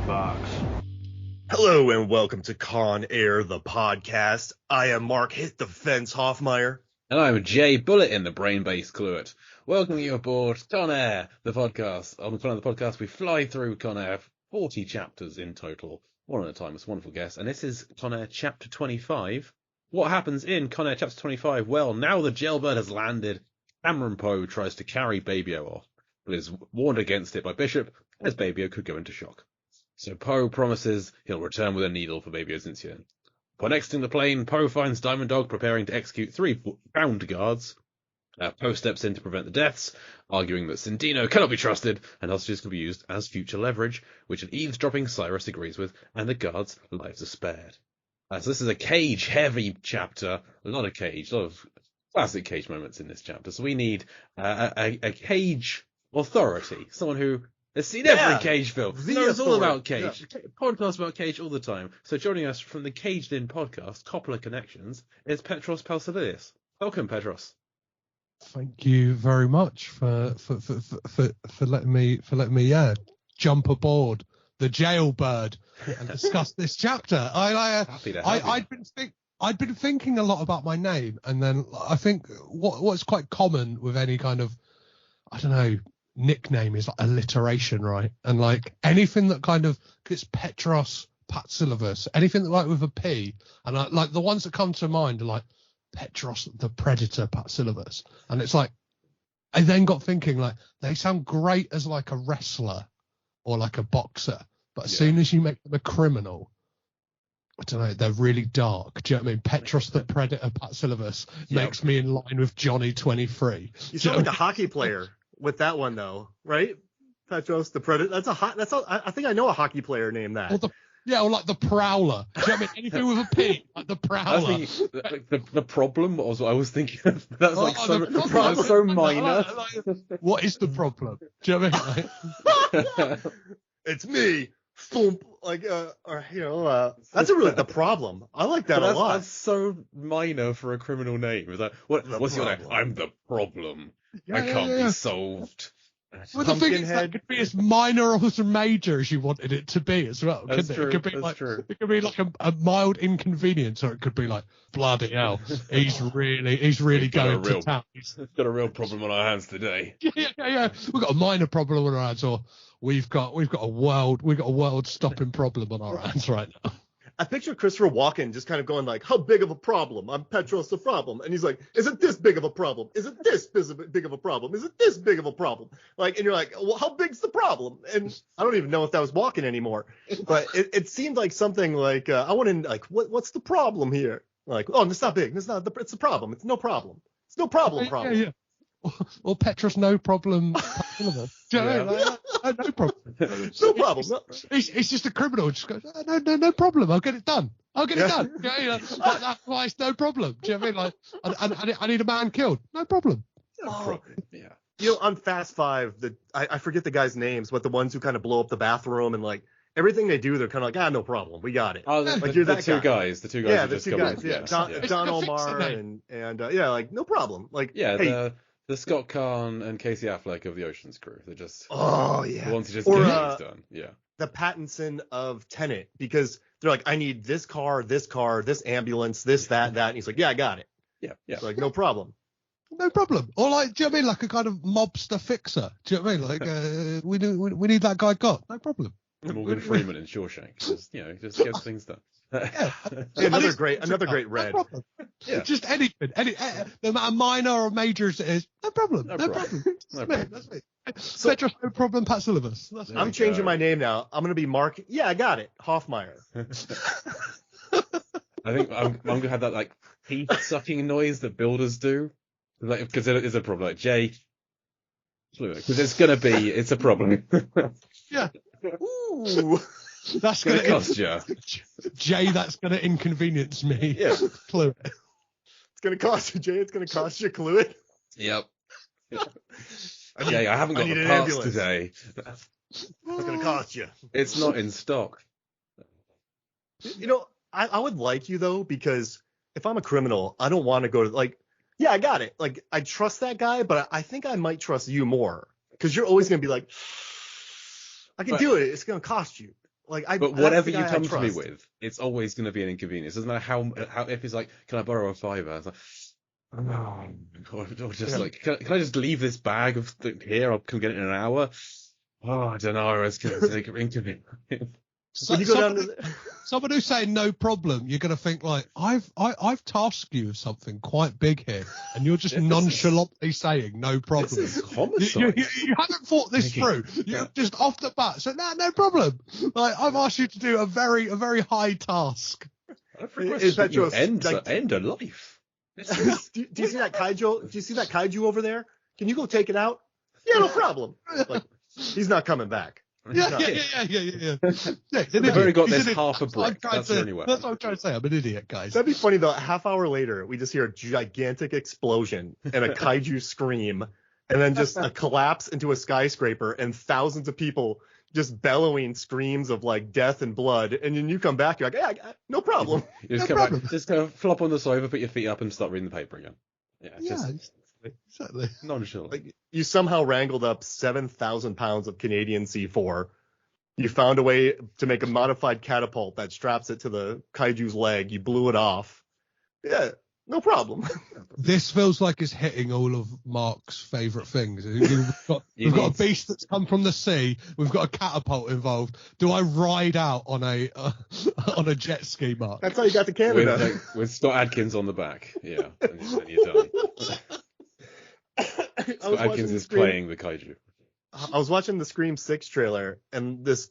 box. Hello and welcome to Con Air, the podcast. I am Mark Hit the Fence Hoffmeyer. And I'm Jay Bullet in the Brain-Based Cluet. Welcoming you aboard Con Air, the podcast. On Con Air, the podcast, we fly through Con Air, 40 chapters in total, one at a time. It's a wonderful guest. And this is Con Air Chapter 25. What happens in Con Air Chapter 25? Well, now the jailbird has landed. Cameron Poe tries to carry Babyo off, but is warned against it by Bishop, as Babyo could go into shock. So Poe promises he'll return with a needle for Babyo's insulin. Upon exiting the plane, Poe finds Diamond Dog preparing to execute 3 bound guards. Poe steps in to prevent the deaths, arguing that Sindino cannot be trusted, and hostages can be used as future leverage, which an eavesdropping Cyrus agrees with, and the guards' lives are spared. So this is a Cage-heavy chapter, a lot of classic Cage moments in this chapter. So we need a Cage authority, someone who has seen every Cage film, knows all about Cage, podcast about Cage all the time. So joining us from the Caged In podcast, Coppola Connections, is Petros Palsalides. Welcome, Petros. Thank you very much for letting me jump aboard the jailbird and discuss this chapter. I'd been thinking a lot about my name, and then I think what's quite common with any kind of, I don't know, nickname is like alliteration, right? And like anything that kind of, it's Petros Patsilivus, anything that like with a P, and like the ones that come to mind are like Petros the Predator Patsilivus, and it's like I then got thinking like they sound great as like a wrestler or like a boxer, but as soon as you make them a criminal, I don't know, they're really dark. Do you know what I mean? Petros the Predator Patsilivus makes me in line with Johnny 23. You sound like a hockey player with that one though, right? Petros the Predator. I think I know a hockey player named that. Or like the Prowler. Do you know what I mean? Anything with a P, like the Prowler. The problem was what I was thinking of. That's like so minor. What is the problem? Do you know what I mean? It's me. Thump. That's really the problem. I like that a lot. That's so minor for a criminal name. It's like, what's your name? I'm the problem. I can't be solved. Well, the thing is, that could be as minor or as major as you wanted it to be as well. That's true. It could be like a mild inconvenience, or it could be like, bloody hell, he's really going to town. He's got a real problem on our hands today. Yeah. We've got a minor problem on our hands, or we've got a world stopping problem on our hands right now. I picture Christopher Walken just kind of going like, how big of a problem? I'm Petros the problem. And he's like, is it this big of a problem? Is it this big of a problem? Is it this big of a problem? Like, and you're like, well, how big's the problem? And I don't even know if that was Walken anymore. But it seemed like something like, I want to, like, what's the problem here? Like, oh, it's not big. It's a problem. It's no problem. It's no problem. Yeah. Or Petros, no problem. Do you know what I mean? No problem. No problem. He's just a criminal. Just goes, no problem. I'll get it done. That's why it's no problem. Do you know what I mean? Like, I need a man killed. No problem. Yeah. You know, on Fast Five, I forget the guys' names, but the ones who kind of blow up the bathroom and like everything they do, they're kind of like, no problem. We got it. Oh, like you're the two guys. The two guys. Yeah, the two guys. Yeah. Don Omar and like no problem. Like hey. The Scott Kahn and Casey Affleck of the Ocean's Crew. They're just the ones who just get things done. Yeah. The Pattinson of Tenet, because they're like, I need this car, this ambulance, this, that, and he's like, yeah, I got it. Yeah. It's like, no problem. No problem. Or like, do you know what I mean? Like a kind of mobster fixer. Do you know what I mean? Like, we need that guy got. No problem. Morgan Freeman in Shawshank. Just gets things done. Another great red. No problem. Yeah. Just anything, no matter minor or major as it is, no problem. That's me. So, Petros, no problem, Patsilivus. I'm changing my name now. I'm gonna be Mark. Yeah, I got it. Hoffmeyer. I think I'm gonna have that like teeth sucking noise that builders do, like because it is a problem. Like Jay, because it's a problem. Yeah. Ooh. That's gonna cost you, Jay. That's gonna inconvenience me. Yeah. Clue. It's gonna cost you, Jay. It's gonna cost you, Clue. Yep. Jay, I haven't got the parts today. It's gonna cost you. It's not in stock. You know, I would like you though, because if I'm a criminal, I don't want to go to like, yeah, I got it. Like, I trust that guy, but I think I might trust you more because you're always gonna be like, I can do it. It's gonna cost you. Like, But whatever you come to me with, it's always going to be an inconvenience. Doesn't matter how if he's like, can I borrow a $5? It's like, or just like, can I just leave this bag of here? I'll come get it in an hour. Oh, I don't know. It's going to take inconvenient. When you go down to someone who's saying no problem, you're going to think like, I've tasked you with something quite big here, and you're just nonchalantly saying no problem. This is homicide. You haven't thought this through. You're just off the bat. So no problem. Like, I've asked you to do a very high task. Is that your end a life? Do you see that kaiju? Do you see that kaiju over there? Can you go take it out? Yeah, no problem. Like, he's not coming back. Yeah. We've already got this half a brick. That's the only way. That's what I'm trying to say. I'm an idiot, guys. That'd be funny though. A half hour later, we just hear a gigantic explosion and a kaiju scream, and then just a collapse into a skyscraper and thousands of people just bellowing screams of like death and blood. And then you come back, you're like, yeah, no problem. You just come back, just kind of flop on the sofa, put your feet up, and start reading the paper again. Exactly. Nonchalant. Like, you somehow wrangled up 7,000 pounds of Canadian C4. You found a way to make a modified catapult that straps it to the kaiju's leg. You blew it off. Yeah, no problem. This feels like it's hitting all of Mark's favourite things. We've got a beast that's come from the sea. We've got a catapult involved. Do I ride out on a jet ski, Mark? That's how you got to Canada. With Scott Adkins on the back. Yeah, and you're done. Scott Adkins is playing the kaiju. I was watching the Scream 6 trailer, and this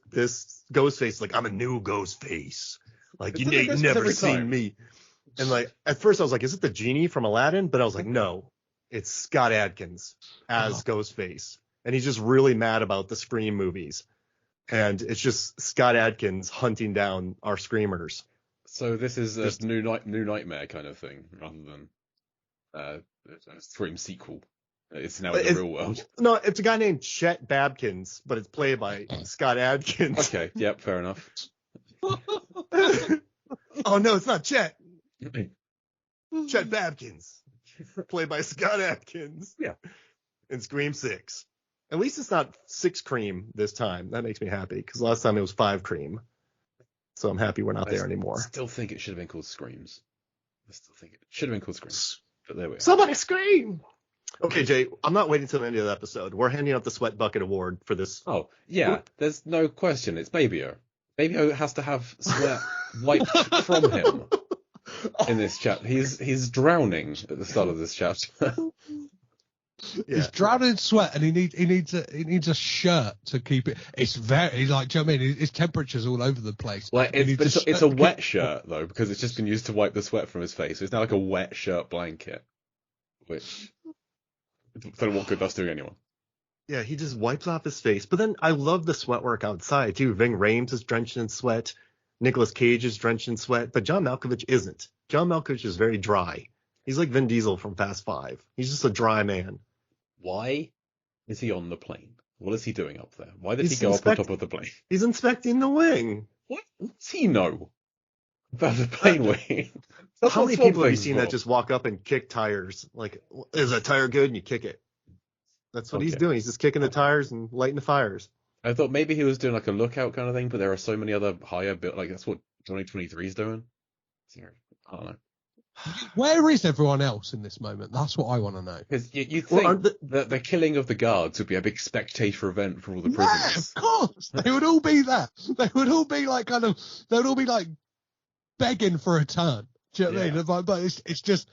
Ghostface, like, I'm a new Ghostface. Like, you ain't never seen me. And, like, at first I was like, is it the genie from Aladdin? But I was like, no, it's Scott Adkins as Ghostface. And he's just really mad about the Scream movies. And it's just Scott Adkins hunting down our Screamers. So this is a new Nightmare kind of thing, rather than a Scream sequel. It's now in the real world. No, it's a guy named Chet Babkins, but it's played by Scott Adkins. Okay, yep, fair enough. Oh, no, it's not Chet. Chet Babkins, played by Scott Adkins. Yeah. In Scream 6. At least it's not 6 Cream this time. That makes me happy, because last time it was 5 Cream. So I'm happy we're not there anymore. I still think it should have been called Screams. I still think it should have been called Screams. But there we are. Somebody scream! Okay, Jay, I'm not waiting till the end of the episode. We're handing out the Sweat Bucket Award for this. Oh, yeah, there's no question. It's Baby-O. Baby-O has to have sweat wiped from him in this chapter. He's drowning at the start of this chapter. Yeah. He's drowning in sweat, and he needs a shirt to keep it. It's very like, do you know what I mean? His temperature's all over the place. Like it's a wet shirt though, because it's just been used to wipe the sweat from his face. So it's now like a wet shirt blanket, which I don't know what good that's doing anyone. Yeah, he just wipes off his face. But then I love the sweat work outside too. Ving Rhames is drenched in sweat. Nicolas Cage is drenched in sweat, but John Malkovich isn't. John Malkovich is very dry. He's like Vin Diesel from Fast 5. He's just a dry man. Why is he on the plane? What is he doing up there? Why did he go up on top of the plane? He's inspecting the wing. What does he know about the plane wing? How many people have you seen that just walk up and kick tires? Like, is that tire good? And you kick it. That's what he's doing. He's just kicking the tires and lighting the fires. I thought maybe he was doing like a lookout kind of thing, but there are so many other higher built. Like that's what 2023 is doing. I don't know. Where is everyone else in this moment? That's what I want to know. Because you think that the killing of the guards would be a big spectator event for all the prisoners. Yeah, of course. They would all be there. They would all be like they would all be like begging for a turn. Do you know what I mean? But it's just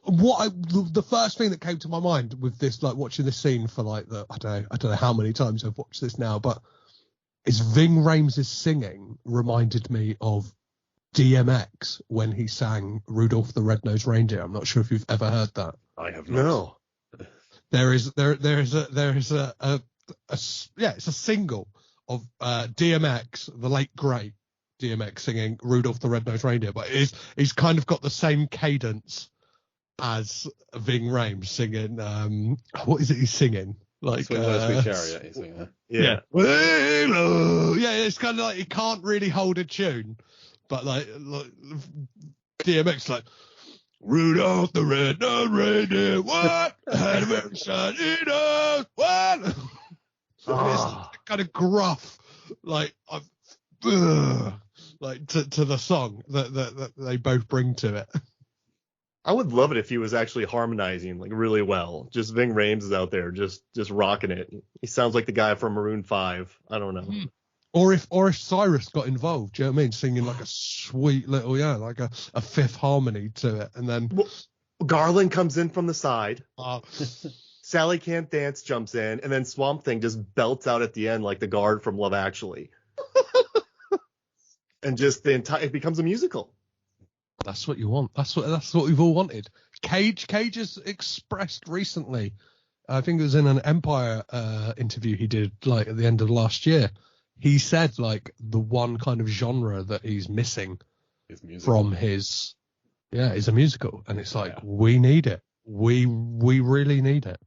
the first thing that came to my mind with this, like watching this scene for like I don't know how many times I've watched this now, but is Ving Rhames' singing reminded me of DMX when he sang Rudolph the Red-Nosed Reindeer. I'm not sure if you've ever heard that. I have not. No. It's a single of DMX, the late great DMX, singing Rudolph the Red-Nosed Reindeer, but he's kind of got the same cadence as Ving Rhames singing. What is it he's singing? Like Swing Low Sweet Chariot. He's singing that. Yeah. Yeah, it's kind of like he can't really hold a tune. But like DMX, like Rudolph the Red-Nosed Reindeer, what? Had a very shiny nose, what? It's kind of gruff, like like to the song that they both bring to it. I would love it if he was actually harmonizing like really well. Just Ving Rhames is out there just rocking it. He sounds like the guy from Maroon 5. I don't know. Or if Cyrus got involved, do you know what I mean? Singing like a sweet little, like a fifth harmony to it. And then Garland comes in from the side. uh, Sally Can't Dance jumps in, and then Swamp Thing just belts out at the end like the guard from Love Actually. And just it becomes a musical. that's what you want. That's what we've all wanted. Cage has expressed recently, I think it was in an Empire interview he did like at the end of last year. He said like the one kind of genre that he's missing from his is a musical, and it's like we need it. We really need it.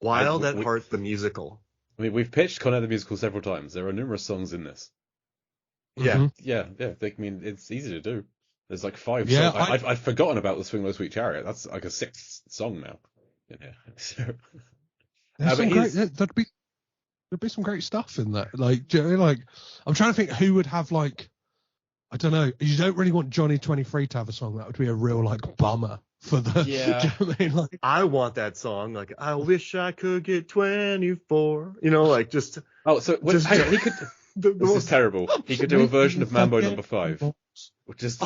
Wild at Heart the musical. I mean, we've pitched Con Air the musical several times. There are numerous songs in this. Yeah. Yeah. I mean, it's easy to do. There's like 5 songs. I've forgotten about the Swing Low Sweet Chariot. That's like a 6th song now. So, there'd be some great stuff in that. Like, do you know, like I'm trying to think who would have like, I don't know. You don't really want Johnny 23 to have a song. That would be a real like bummer for the. Yeah. Do you know what I mean? Like, I want that song. Like, I wish I could get 24. Like just. Oh, so he could. This is terrible. He could do a version of Mambo No. 5, which is.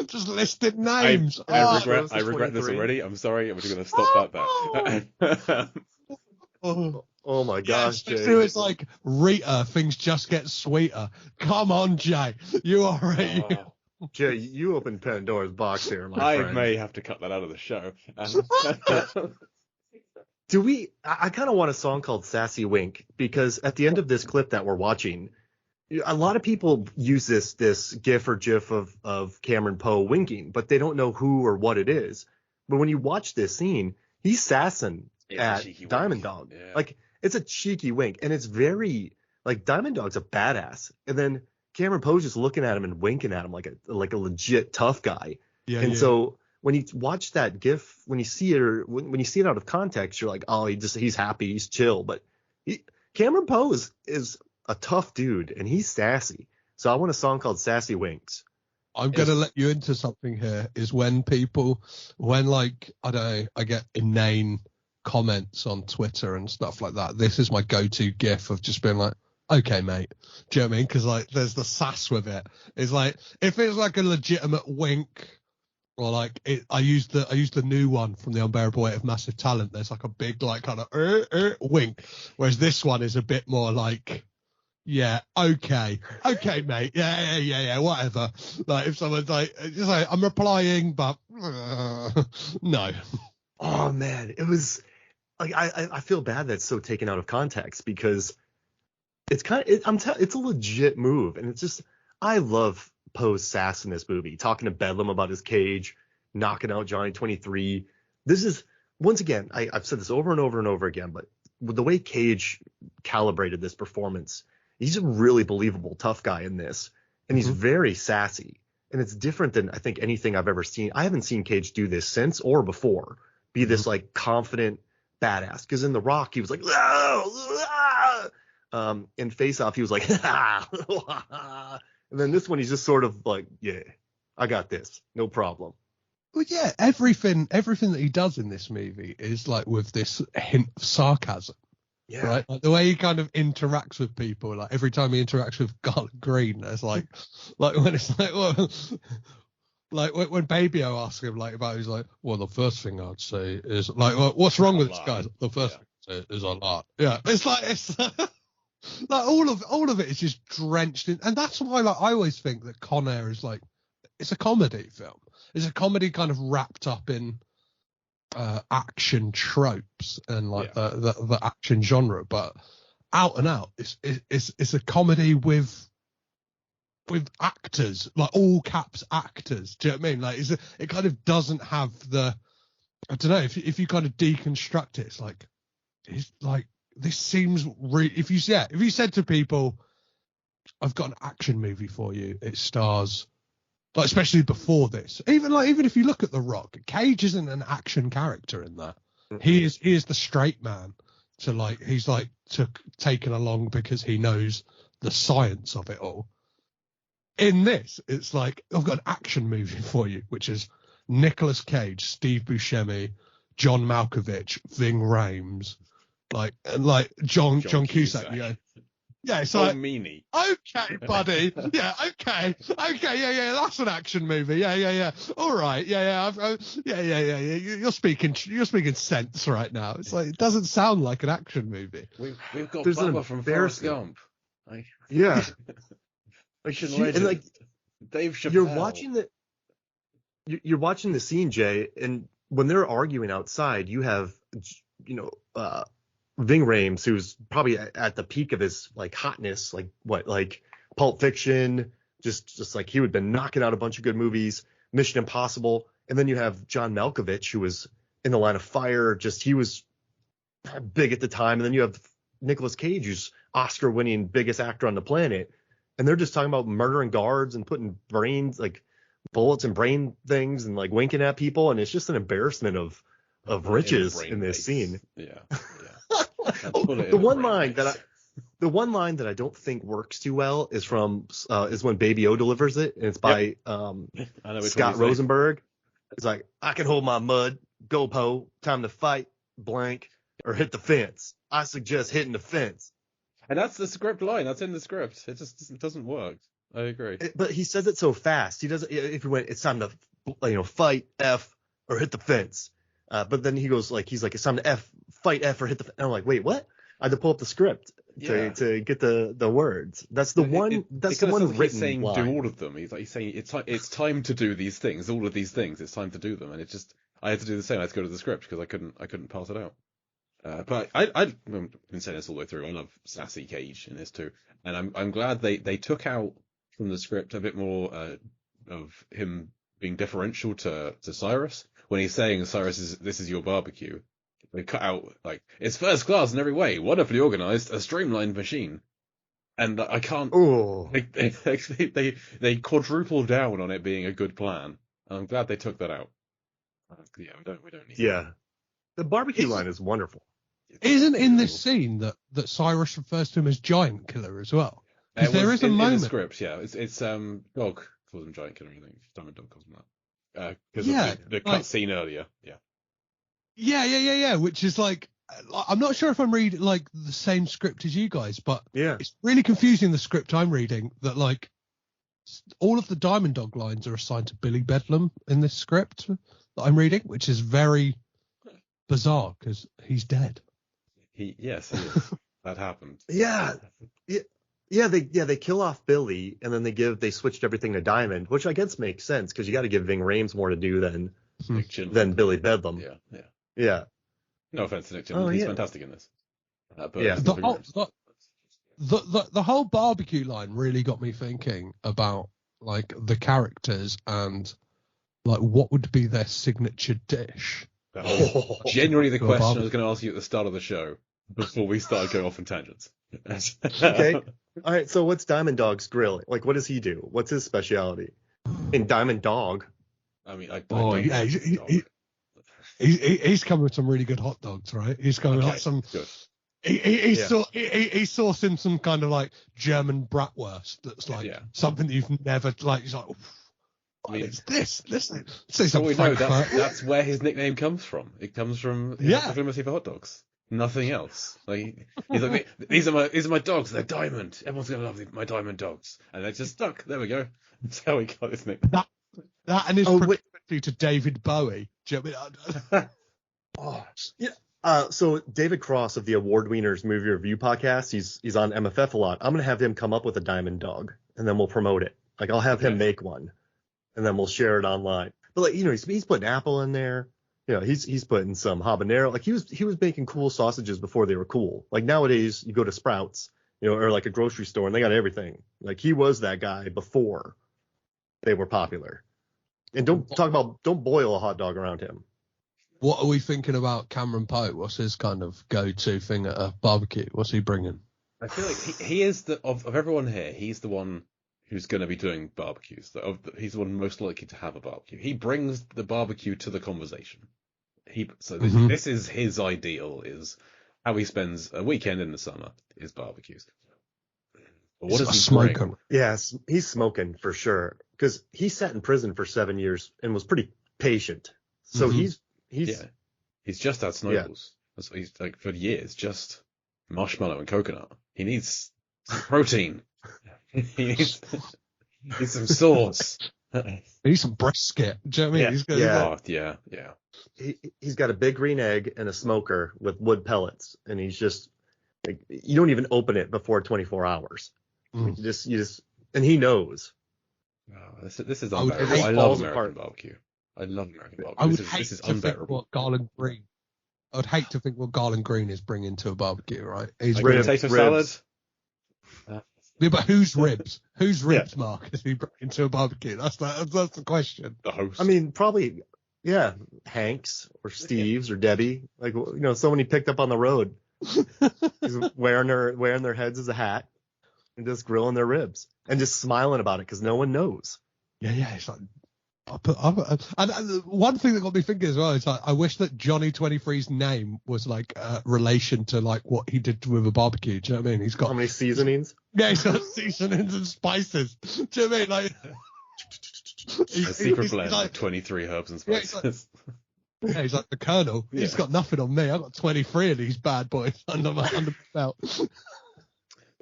Just listed names. I regret this already. I'm sorry. I'm just going to stop that there. Oh my gosh, Jay. So it's like Rita, things just get sweeter. Come on, Jay. You are right. Jay, you opened Pandora's box here, my friend. I may have to cut that out of the show. I kind of want a song called Sassy Wink, because at the end of this clip that we're watching, a lot of people use this gif or gif of Cameron Poe winking, but they don't know who or what it is. But when you watch this scene, he's sassing at Diamond Dog. Yeah. Like, it's a cheeky wink, and it's very, like, Diamond Dog's a badass. And then Cameron Poe's just looking at him and winking at him like a legit tough guy. So when you watch that gif, when you see it or when you see it out of context, you're like, oh, he's happy, he's chill. But Cameron Poe is a tough dude, and he's sassy. So I want a song called Sassy Winks. I'm going to let you into something here, is when like, I don't know, I get inane comments on Twitter and stuff like that. This is my go-to gif of just being like, okay, mate. Do you know what I mean? Because like, there's the sass with it. It's like, if it's like a legitimate wink, or like I used the new one from The Unbearable Weight of Massive Talent. There's like a big like kind of wink, whereas this one is a bit more like, yeah, okay, mate, yeah, whatever. Like if someone's like, just like I'm replying, but no. Oh man, it was like I feel bad that it's so taken out of context, because it's it's a legit move, and it's just, I love Poe's sass in this movie, talking to Bedlam about his cage, knocking out Johnny 23. This is, once again, I've said this over and over and over again, but with the way Cage calibrated this performance, he's a really believable tough guy in this, and he's very sassy, and it's different than I think anything I've ever seen. I haven't seen Cage do this since or before, be this like confident badass, because in The Rock he was like, in Face Off he was like, and then this one he's just sort of like, yeah, I got this, no problem. Well, yeah, everything that he does in this movie is like with this hint of sarcasm. Yeah. Right? Like the way he kind of interacts with people, like every time he interacts with Garlic Green, there's like when it's like, well, like when Baby O asks him like about, he's like, well, the first thing I'd say is like, well, what's wrong with this guy? The first thing I'd say is a lot. Yeah, it's like all of it is just drenched in, and that's why like I always think that Con Air is like, it's a comedy film. It's a comedy kind of wrapped up in action tropes and like the action genre, but out and out, it's a comedy with actors, like all caps actors. Do you know what I mean? Like it kind of doesn't have the, I don't know, if you kind of deconstruct it, it's like this seems if you said to people, I've got an action movie for you, it stars, like especially before this, even if you look at The Rock, Cage isn't an action character in that. He is the straight man taken along because he knows the science of it all. In this, it's like, I've got an action movie for you, which is Nicolas Cage, Steve Buscemi, John Malkovich, Ving Rhames, like John Cusack. You know, yeah, it's like, meanie. Okay, buddy. Yeah, okay. Yeah. That's an action movie. Yeah. All right. Yeah. You're speaking sense right now. It's like, it doesn't sound like an action movie. We've got Bubba from Forrest Gump. Yeah. And like Dave Chappelle. You're watching the scene, Jay, and when they're arguing outside, you have, Ving Rhames, who's probably at the peak of his like hotness, like Pulp Fiction, just like he would have been knocking out a bunch of good movies, Mission Impossible, and then you have John Malkovich, who was in The Line of Fire, he was big at the time, and then you have Nicolas Cage, who's Oscar-winning biggest actor on the planet, and they're just talking about murdering guards and putting brains, like bullets and brain things, and like winking at people, and it's just an embarrassment of riches in this scene. Yeah. The one line that I don't think works too well is when Baby O delivers it, and it's by Scott Rosenberg. It's like, I can hold my mud, go po, time to fight, blank, or hit the fence. I suggest hitting the fence. And that's the script line. That's in the script. It just doesn't work. I agree. But he says it so fast. He doesn't. If he went, it's time to fight F or hit the fence. But then he goes he's like, it's time to fight F or hit the fence. And I'm like, wait, what? I had to pull up the script to get the words. That's the one. That's the one written saying line. Do all of them. He's saying it's time to do these things. All of these things. It's time to do them. And I had to do the same. I had to go to the script because I couldn't pass it out. But I've been saying this all the way through. I love sassy Cage in this too, and I'm glad they took out from the script a bit more of him being differential to Cyrus when he's saying, Cyrus, this is your barbecue. They cut out it's first class in every way, wonderfully organized, a streamlined machine, and I can't. Oh, they quadruple down on it being a good plan, and I'm glad they took that out. Yeah, we don't need. Yeah, the barbecue line is wonderful. Isn't in this scene that Cyrus refers to him as Giant Killer as well? Because there is a moment in the script. Yeah, it's Dog calls him Giant Killer. I think Diamond Dog calls him that. Because of the cut scene earlier. Yeah. Yeah. Which is I'm not sure if I'm reading the same script as you guys, but it's really confusing the script I'm reading that all of the Diamond Dog lines are assigned to Billy Bedlam in this script that I'm reading, which is very bizarre because he's dead. Yes, he is. That happened. Yeah. They kill off Billy, and then they switched everything to Diamond, which I guess makes sense because you got to give Ving Rhames more to do than Billy Bedlam. Yeah. No offense to Nick Chinlund, he's fantastic in this. The whole barbecue line really got me thinking about the characters and what would be their signature dish. Genuinely the question I was going to ask you at the start of the show before we started going off on tangents. Okay. All right. So what's Diamond Dog's grill? What does he do? What's his specialty? In Diamond Dog. I mean, he's coming with some really good hot dogs, right? He's coming with some. Good. He sourcing some kind of German bratwurst that's something that you've never he's like. It's this. That's where his nickname comes from. It comes from famously for hot dogs. Nothing else. He's like, these are my dogs. They're diamond. Everyone's gonna love my diamond dogs, and they're just stuck. There we go. That's how he got his nickname. That and his proximity to David Bowie. Do you know what I mean? So David Cross of the Award Wieners Movie Review Podcast, he's on MFF a lot. I'm gonna have him come up with a diamond dog, and then we'll promote it. I'll have him make one. And then we'll share it online. But he's putting apple in there. He's putting some habanero. He was making cool sausages before they were cool. Nowadays you go to Sprouts, or a grocery store and they got everything. He was that guy before they were popular. And don't boil a hot dog around him. What are we thinking about Cameron Poe? What's his kind of go-to thing at a barbecue? What's he bringing? I feel like he is of everyone here. He's the one who's going to be doing barbecues. He's the one most likely to have a barbecue. He brings the barbecue to the conversation. This is his ideal, is how he spends a weekend in the summer is barbecues. But what He's does he smoking. bring? Yes, he's smoking for sure because he sat in prison for 7 years and was pretty patient. So Mhm. He's just had snowballs. That's what he's like for years, just marshmallow and coconut. He needs some protein. he needs some sauce. He needs some brisket. Do you know what I mean? Yeah. He's got, Yeah. Yeah. He's got a big green egg and a smoker with wood pellets, and he's just like, you don't even open it before 24 hours. Mm. You just, and he knows. Oh, this is I would unbearable. hate I love falls American apart. barbecue. I love American I barbecue. would hate This is to think unbearable. what Garland Green. I would hate to think what Garland Green is bringing to a barbecue, right? He's Like bringing, potato ribs. salad. yeah, but whose ribs? Whose ribs, Mark, is he bringing to a barbecue? That's the question. The host. I mean, probably, yeah, Hank's or Steve's or Debbie, like, someone he picked up on the road. He's wearing their heads as a hat and just grilling their ribs and just smiling about it because no one knows. Yeah. It's like, and one thing that got me thinking as well is like, I wish that Johnny 23's name was like relation to like what he did with a barbecue. Do you know what I mean? He's got How many seasonings? Yeah, he's got seasonings and spices. Do you know what I mean? Like, A secret he's blend like, of 23 herbs and Yeah, he's spices. he's like the Colonel. He's Yeah. got nothing on me. I've got 23 of these bad boys under my belt.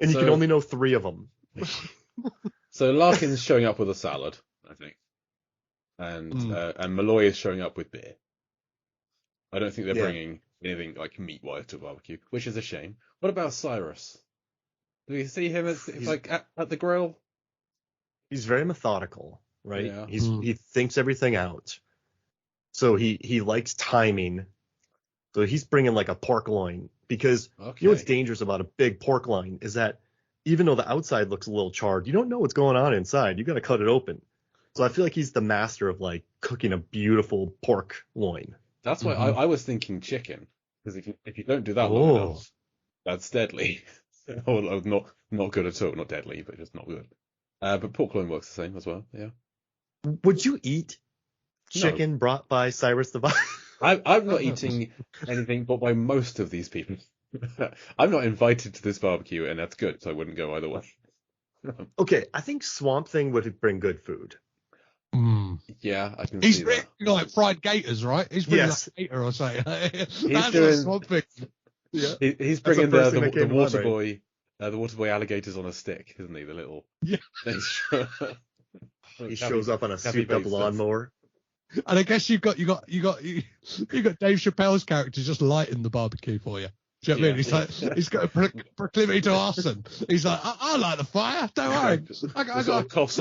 And you can only know 3 of them. So Larkin's showing up with a salad, I think, and Malloy is showing up with beer. I don't think they're bringing anything like meat-wise to a barbecue, which is a shame. What about Cyrus? Do we see him at the grill? He's very methodical, right? Yeah. He thinks everything out. So he likes timing. So he's bringing like a pork loin because you know what's dangerous about a big pork loin is that even though the outside looks a little charred, you don't know what's going on inside. You got to cut it open. So I feel like he's the master of like cooking a beautiful pork loin. That's why I was thinking chicken, because if you don't do that long enough, that's deadly. Or not good at all. Not deadly, but just not good. But pork loin works the same as well. Yeah. Would you eat chicken brought by Cyrus the Vine? I'm not eating anything but by most of these people. I'm not invited to this barbecue, and that's good, so I wouldn't go either way. Okay, I think Swamp Thing would bring good food. Yeah, I can He's see that. like fried gators, right? He's bringing like gator or something. That's doing- Swamp Thing. Yeah. He's bringing That's the the first thing that came to my water brain. boy, the water boy alligators on a stick, isn't he? The little He shows up on a Kathy souped up Bates lawnmower. And I guess you got Dave Chappelle's character just lighting the barbecue for you. Do you know what I mean? He's like, he's got a proclivity to arson. He's like, I like the fire. Don't worry. I got some first.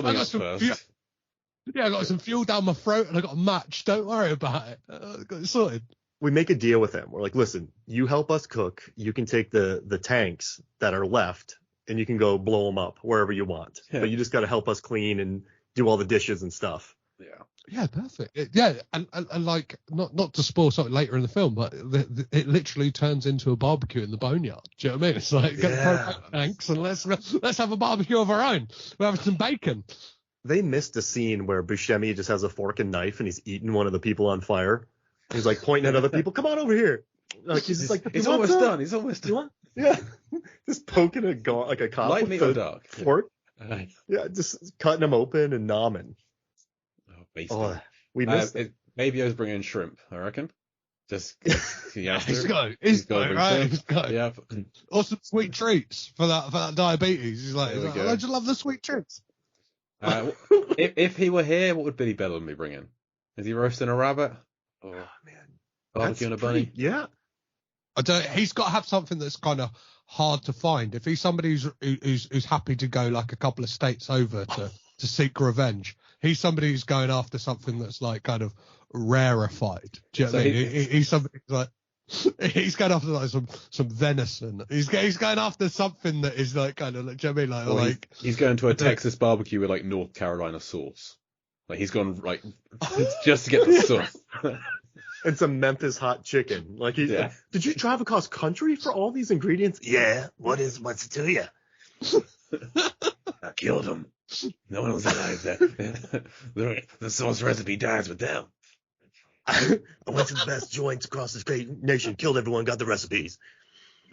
I got some fuel down my throat and I got a match. Don't worry about it. Got it sorted. We make a deal with him. We're like, listen, you help us cook. You can take the tanks that are left and you can go blow them up wherever you want. Yeah. But you just got to help us clean and do all the dishes and stuff. Yeah, perfect. And like not to spoil something later in the film, but it literally turns into a barbecue in the boneyard. Do you know what I mean? It's like get the propane tanks and let's have a barbecue of our own. We're having some bacon. They missed a scene where Buscemi just has a fork and knife and he's eating one of the people on fire. He's like pointing at other people. Come on over here. Like he's just like, he's almost done. He's almost done. Yeah, just poking a cop Light with meat the or dark? fork. Yeah, just cutting them open and nomming. We missed it. Maybe I was bringing shrimp, I reckon. Just He's got right. He's got yeah. Or some sweet treats for that diabetes. He's like, I just love the sweet treats. If he were here, what would Billy Bellamy be bringing? Is he roasting a rabbit? Oh man, barbecue and a bunny? Yeah. He's got to have something that's kind of hard to find. If he's somebody who's happy to go like a couple of states over to seek revenge, he's somebody who's going after something that's like kind of rarefied. Do you know what I mean? He's somebody like he's going after like some venison. He's going after something that is like kind of like, do you know what I mean? Like he's going to a Texas barbecue with like North Carolina sauce. Like he's gone like just to get the sauce. And some Memphis hot chicken. Like did you drive across country for all these ingredients? Yeah. What's it to you? I killed him. No one was alive there. The sauce recipe dies with them. I went to the best joints across this great nation, killed everyone, got the recipes.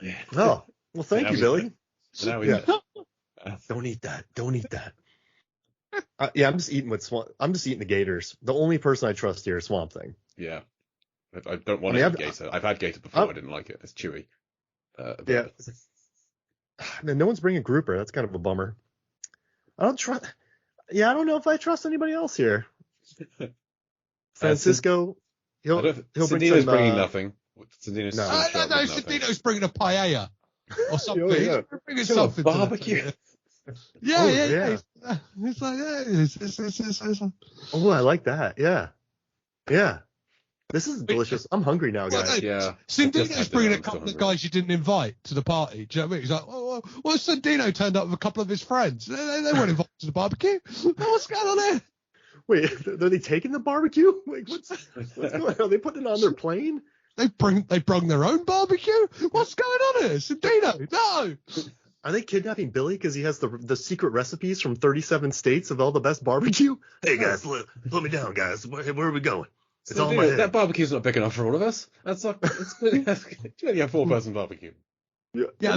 Yeah. Oh, well, thank you, Billy. So now we Yeah. know. Don't eat that. Don't eat that. Yeah, I'm just eating I'm just eating the gators. The only person I trust here is Swamp Thing. Yeah. I don't want to eat gator. I've had gator before. I didn't like it. It's chewy. Yeah. No one's bringing grouper. That's kind of a bummer. I don't trust. Yeah, I don't know if I trust anybody else here. Francisco, he'll bring Sandino's bringing nothing. Sandino's No. Sandino's bringing a paella or something. Oh, yeah. He's bringing something to barbecue. Yeah. It's like, it's Oh, I like that. Yeah. This is delicious. I'm hungry now, guys. Yeah. Sandino's bringing a couple of guys you didn't invite to the party. Do you know what I mean? He's like, well, Sandino turned up with a couple of his friends. They weren't invited to the barbecue. What's going on there? Wait, are they taking the barbecue? Like, what's going on? Are they putting it on their plane? They brought their own barbecue? What's going on here? Sandino, no! Are they kidnapping Billy because he has the secret recipes from 37 states of all the best barbecue? Hey, guys, put me down, guys. Where are we going? It's all my head. That barbecue's not big enough for all of us. That's like, you only have 4-person barbecue. Yeah,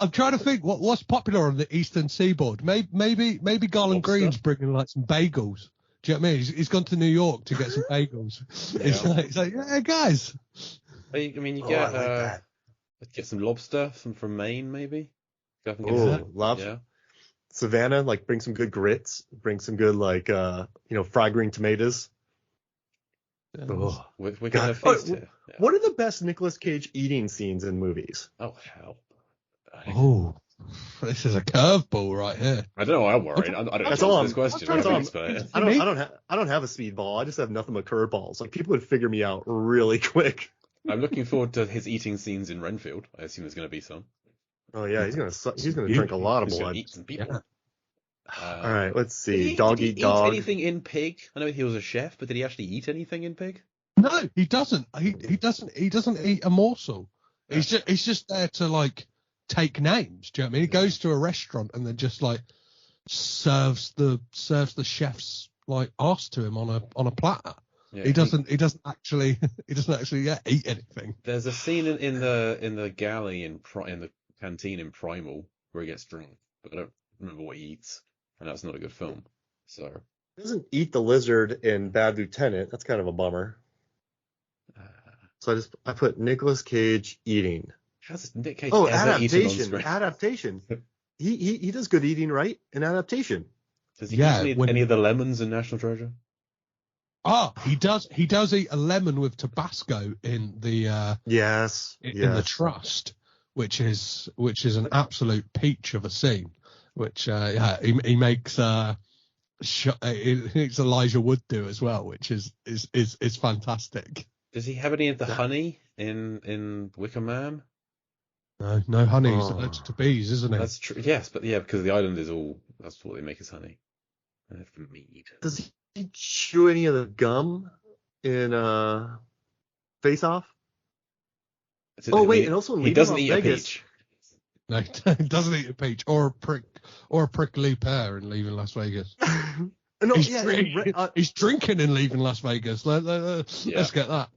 I'm trying to think what's popular on the Eastern Seaboard. Maybe Garland Green's bringing like some bagels. Do you know what I mean? He's gone to New York to get some bagels. Yeah. It's like, yeah, guys. I mean, you get some lobster, from Maine, maybe. Love. Yeah. Savannah, like, bring some good grits. Bring some good, like, fried green tomatoes. Oh, we're gonna have feast here. Yeah. What are the best Nicolas Cage eating scenes in movies? Oh hell! This is a curveball right here. I don't know. I'm worried. I don't That's all answer this question. I don't have a speedball. I just have nothing but curveballs. Like, people would figure me out really quick. I'm looking forward to his eating scenes in Renfield. I assume there's going to be some. Oh yeah, he's gonna drink a lot of blood. Eat some people. Yeah. All right, let's see. Did he eat dog. Eat anything in Pig? I know he was a chef, but did he actually eat anything in Pig? No, he doesn't. He doesn't eat a morsel. Yeah. He's just there to like take names. Do you know what I mean? He goes to a restaurant and then just like serves the chef's like arse to him on a platter. Yeah, he doesn't actually eat anything. There's a scene in the galley in the canteen in Primal where he gets drunk, but I don't remember what he eats, and that's not a good film. So he doesn't eat the lizard in Bad Lieutenant. That's kind of a bummer. So I put Nicolas Cage eating. How's Nick Cage adaptation. He does good eating, right? In adaptation. Does he eat any of the lemons in National Treasure? He does eat a lemon with Tabasco in the in the Trust, which is an absolute peach of a scene. Which he makes Elijah Wood do as well, which is fantastic. Does he have any of the honey in Wicker Man? No honey. He's allergic to bees, isn't he? That's true. Yes, but because the island is that's what they make is honey. For mead. Does he chew any of the gum in Face Off? And also in he doesn't eat Vegas, a peach. No, he doesn't eat a peach or a prickly pear in Leaving Las Vegas. He's drinking in Leaving Las Vegas. Let's get that.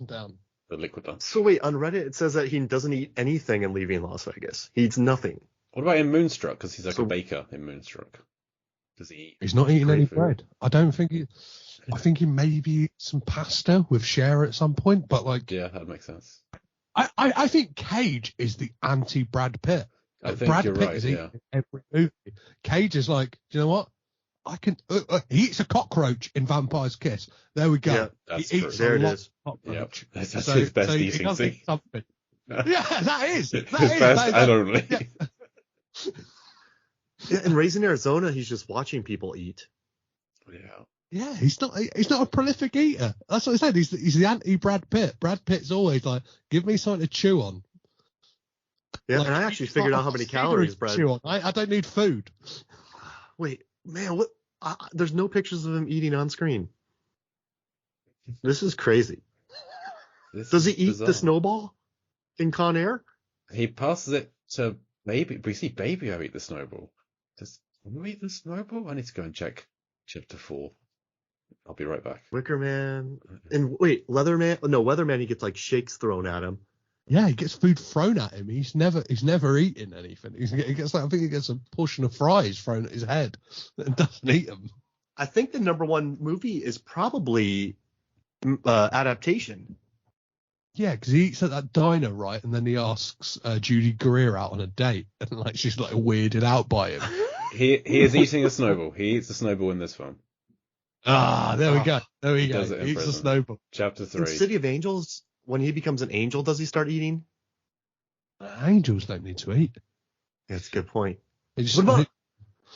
Down. The liquid done. So wait, on Reddit it says that he doesn't eat anything in Leaving Las Vegas. He eats nothing. What about in Moonstruck? Because he's like a baker in Moonstruck. Does he eat? He's not eating any bread. I don't think he. I think he maybe eats some pasta with Cher at some point, but like. Yeah, that makes sense. I think Cage is the anti-Brad Pitt. I think Brad Pitt right. Is eating every movie. Cage is like, do you know what? I can. He eats a cockroach in Vampire's Kiss. There we go. Yeah, that's he true. eats there a it lot is. of cockroach. Yep. That's his best eating scene. Something. Yeah, that is. His best and only. Yeah, in Raising Arizona, he's just watching people eat. Yeah. Yeah, he's not a prolific eater. That's what I said. He's the anti-Brad Pitt. Brad Pitt's always like, give me something to chew on. Yeah, and I actually figured out how many calories Brad. Chew on. I don't need food. Wait, man, what? There's no pictures of him eating on screen. This is crazy. Does he eat the snowball in Con Air? He passes it to Baby. We see Baby eat the snowball. Does he eat the snowball? I need to go and check chapter 4. I'll be right back. Wicker Man. And wait, Leatherman. No, Weatherman, he gets like shakes thrown at him. Yeah, he gets food thrown at him. He's never eaten anything. He gets like, I think he gets a portion of fries thrown at his head and doesn't eat them. I think the number one movie is probably adaptation. Yeah, because he eats at that diner, right? And then he asks Judy Greer out on a date, and like she's like weirded out by him. He is eating a snowball. He eats a snowball in this film. There we go. There we go. Does it in He eats a prison. snowball. Chapter 3. In City of Angels, when he becomes an angel, does he start eating? Angels don't need to eat. Yeah, that's a good point. Just, What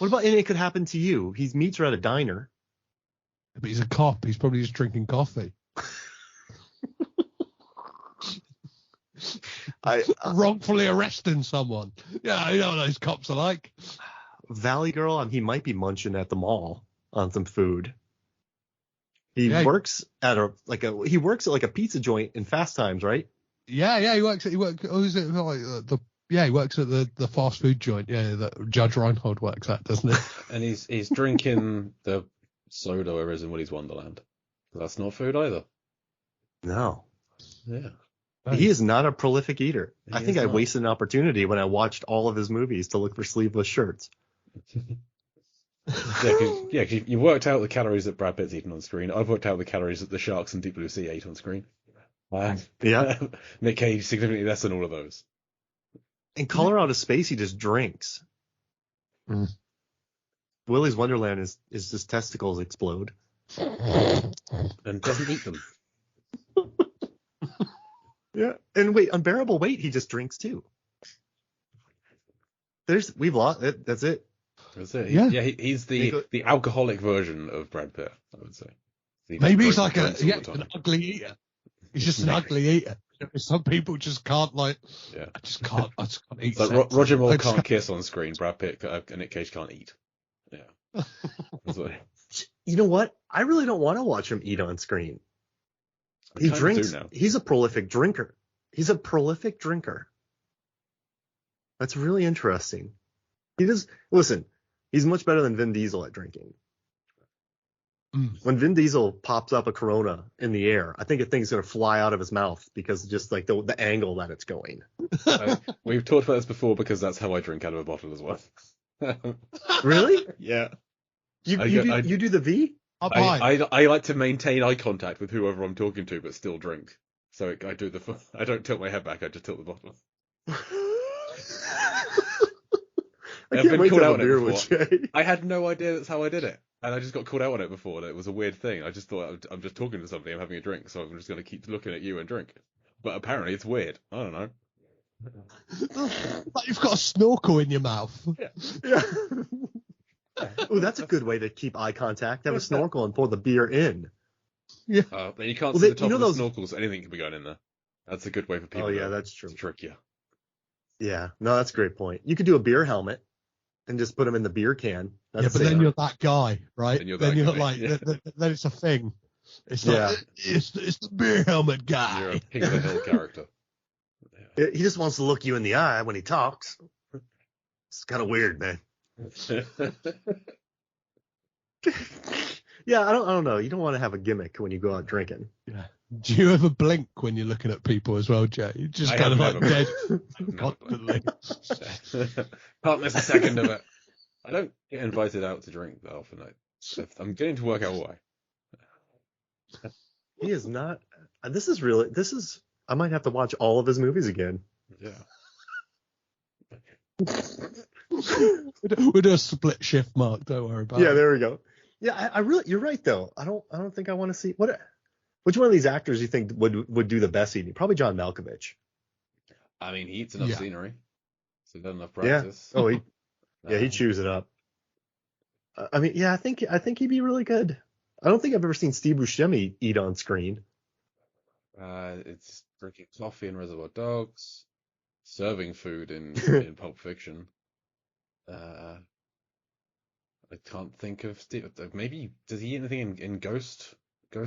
about and it could happen to you? He meets her at a diner. but he's a cop. He's probably just drinking coffee. Wrongfully arresting someone. Yeah, you know what those cops are like. Valley Girl, he might be munching at the mall on some food. He Yeah. works at a pizza joint in Fast Times, right? Yeah, he works. He works at the fast food joint. Yeah, that Judge Reinhold works at, doesn't it? And he's drinking the soda or is in Willy's Wonderland. That's not food either. No. Yeah. He is not a prolific eater. I think I not. wasted an opportunity when I watched all of his movies to look for sleeveless shirts. Yeah, 'cause you worked out the calories that Brad Pitt's eating on screen. I've worked out the calories that the sharks in Deep Blue Sea ate on screen. Yeah. Nick Cage significantly less than all of those. In Colorado Space, he just drinks. Mm. Willy's Wonderland is his testicles explode. And doesn't eat them. Yeah. And wait, Unbearable Weight, he just drinks too. We've lost it. That's it. That's it. Yeah. He's the alcoholic version of Brad Pitt, I would say. Maybe he's like drinks all the time. an ugly eater. He's just an ugly eater. Some people just can't Yeah. I just can't eat. Like sex. Roger Moore I just can't kiss on screen. Brad Pitt and Nick Cage can't eat. Yeah. That's what, You know what? I really don't want to watch him eat on screen. He kind of drinks. do now. He's a prolific drinker. He's a prolific drinker. That's really interesting. Listen, he's much better than Vin Diesel at drinking. Mm. When Vin Diesel pops up a Corona in the air, I think a thing's going to fly out of his mouth because just like the angle that it's going. We've talked about this before because that's how I drink out of a bottle as well. Really? Yeah. You do the V? I like to maintain eye contact with whoever I'm talking to, but still drink. So I don't tilt my head back. I just tilt the bottle. I I've can't been wait called to out have a on it beer before. with Jay. I had no idea that's how I did it, and I just got called out on it before. That it was a weird thing. I just thought I'm just talking to somebody, I'm having a drink, so I'm just going to keep looking at you and drink. But apparently it's weird. I don't know. Like you've got a snorkel in your mouth. Yeah. Oh, that's a good way to keep eye contact. Have a snorkel and pour the beer in. Yeah. Then you can't see the top of the snorkel, so anything can be going in there. That's a good way for people. Oh yeah, that's true. to trick you. Yeah, no, that's a great point. You could do a beer helmet and just put them in the beer can. That's But then you're that guy, right? Then you're then that you're guy. like, Yeah. then it's a thing. It's Yeah. like, it's the beer helmet guy. You're a King of the Hill character. He just wants to look you in the eye when he talks. It's kind of weird, man. Yeah, I don't know. You don't want to have a gimmick when you go out drinking. Yeah. Do you ever blink when you're looking at people as well, Jay? You just I kind of have like never dead constantly. Can't miss a second of it. I don't get invited out to drink that often. I'm getting to work out why. He is not. I might have to watch all of his movies again. Yeah. We'll do a split shift, Mark. Don't worry about Yeah, it. there we go. Yeah, I really, you're right though. I don't think I want to see which one of these actors do you think would do the best eating? Probably John Malkovich. I mean, he eats enough Yeah. scenery, so done enough practice. Oh, he'd chews it up. I mean, yeah, I think he'd be really good. I don't think I've ever seen Steve Buscemi eat on screen. It's drinking coffee in Reservoir Dogs, serving food in Pulp Fiction. I can't think of Steve. Maybe does he eat anything in Ghost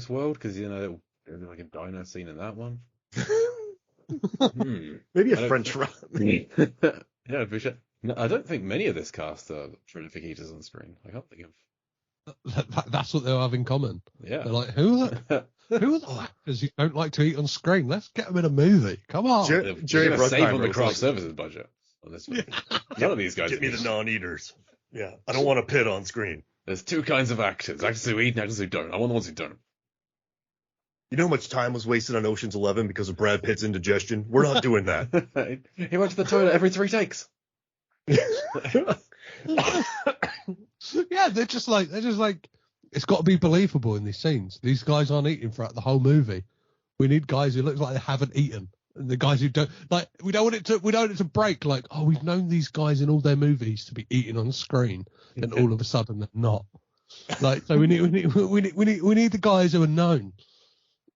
World? Because there's like a diner scene in that one. Maybe a French fry. Yeah, for sure. No, I don't think many of this cast are prolific eaters on screen. I can't think of. That's what they'll have in common. Yeah. They're like, who are Who are the actors who don't like to eat on screen? Let's get them in a movie. Come on. They're going to save on the craft services budget on this one. None of these guys. Get me the non-eaters. Yeah, I don't want to pit on screen. There's two kinds of actors: actors who eat and actors who don't. I want the ones who don't. You know how much time was wasted on Ocean's 11 because of Brad Pitt's indigestion? We're not doing that. He went to the toilet every 3 takes. Yeah, they're just like, it's got to be believable in these scenes. These guys aren't eating throughout the whole movie. We need guys who look like they haven't eaten. And the guys who don't, like, we don't want it to break. Like, oh, we've known these guys in all their movies to be eating on screen, and all of a sudden they're not. Like, so we need the guys who are known,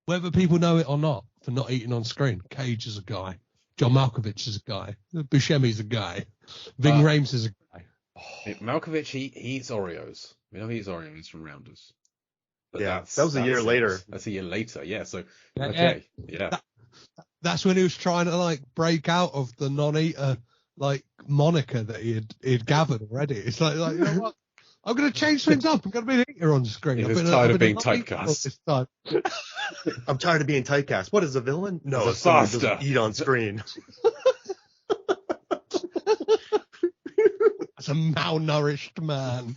whether people know it or not, for not eating on screen. Cage is a guy. John Malkovich is a guy. Buscemi's a guy. Ving Rhames is a guy. Malkovich, he eats Oreos. We know he eats Oreos from Rounders. But yeah, that was a year later. That's a year later, yeah. So, yeah, okay, yeah. That's when he was trying to, like, break out of the non-eater, like, moniker that he'd gathered already. It's like, you know what? I'm going to change things up. I'm going to be an eater on the screen. He was tired of being typecast. I'm tired of being typecast. What is a villain? No, it's someone who doesn't eat on screen. That's a malnourished man.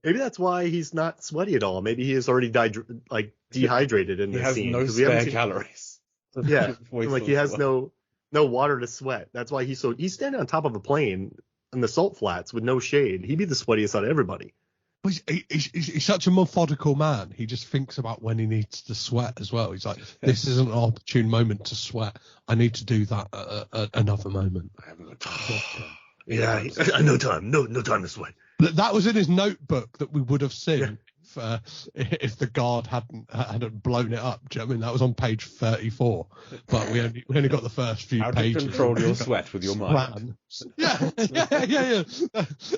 Maybe that's why he's not sweaty at all. Maybe he is already dehydrated in this scene. He has no spare calories. Yeah, like he has no water to sweat. That's why he's standing on top of a plane in the salt flats with no shade. He'd be the sweatiest out of everybody. He's such a methodical man. He just thinks about when he needs to sweat as well. He's like, this isn't an opportune moment to sweat. I need to do that at another moment. I haven't got time. Yeah, no time. No time to sweat. That was in his notebook that we would have seen if the guard hadn't blown it up. Do you know what I mean? That was on page 34, but we only got the first few pages. How to control your sweat with your mind. Yeah.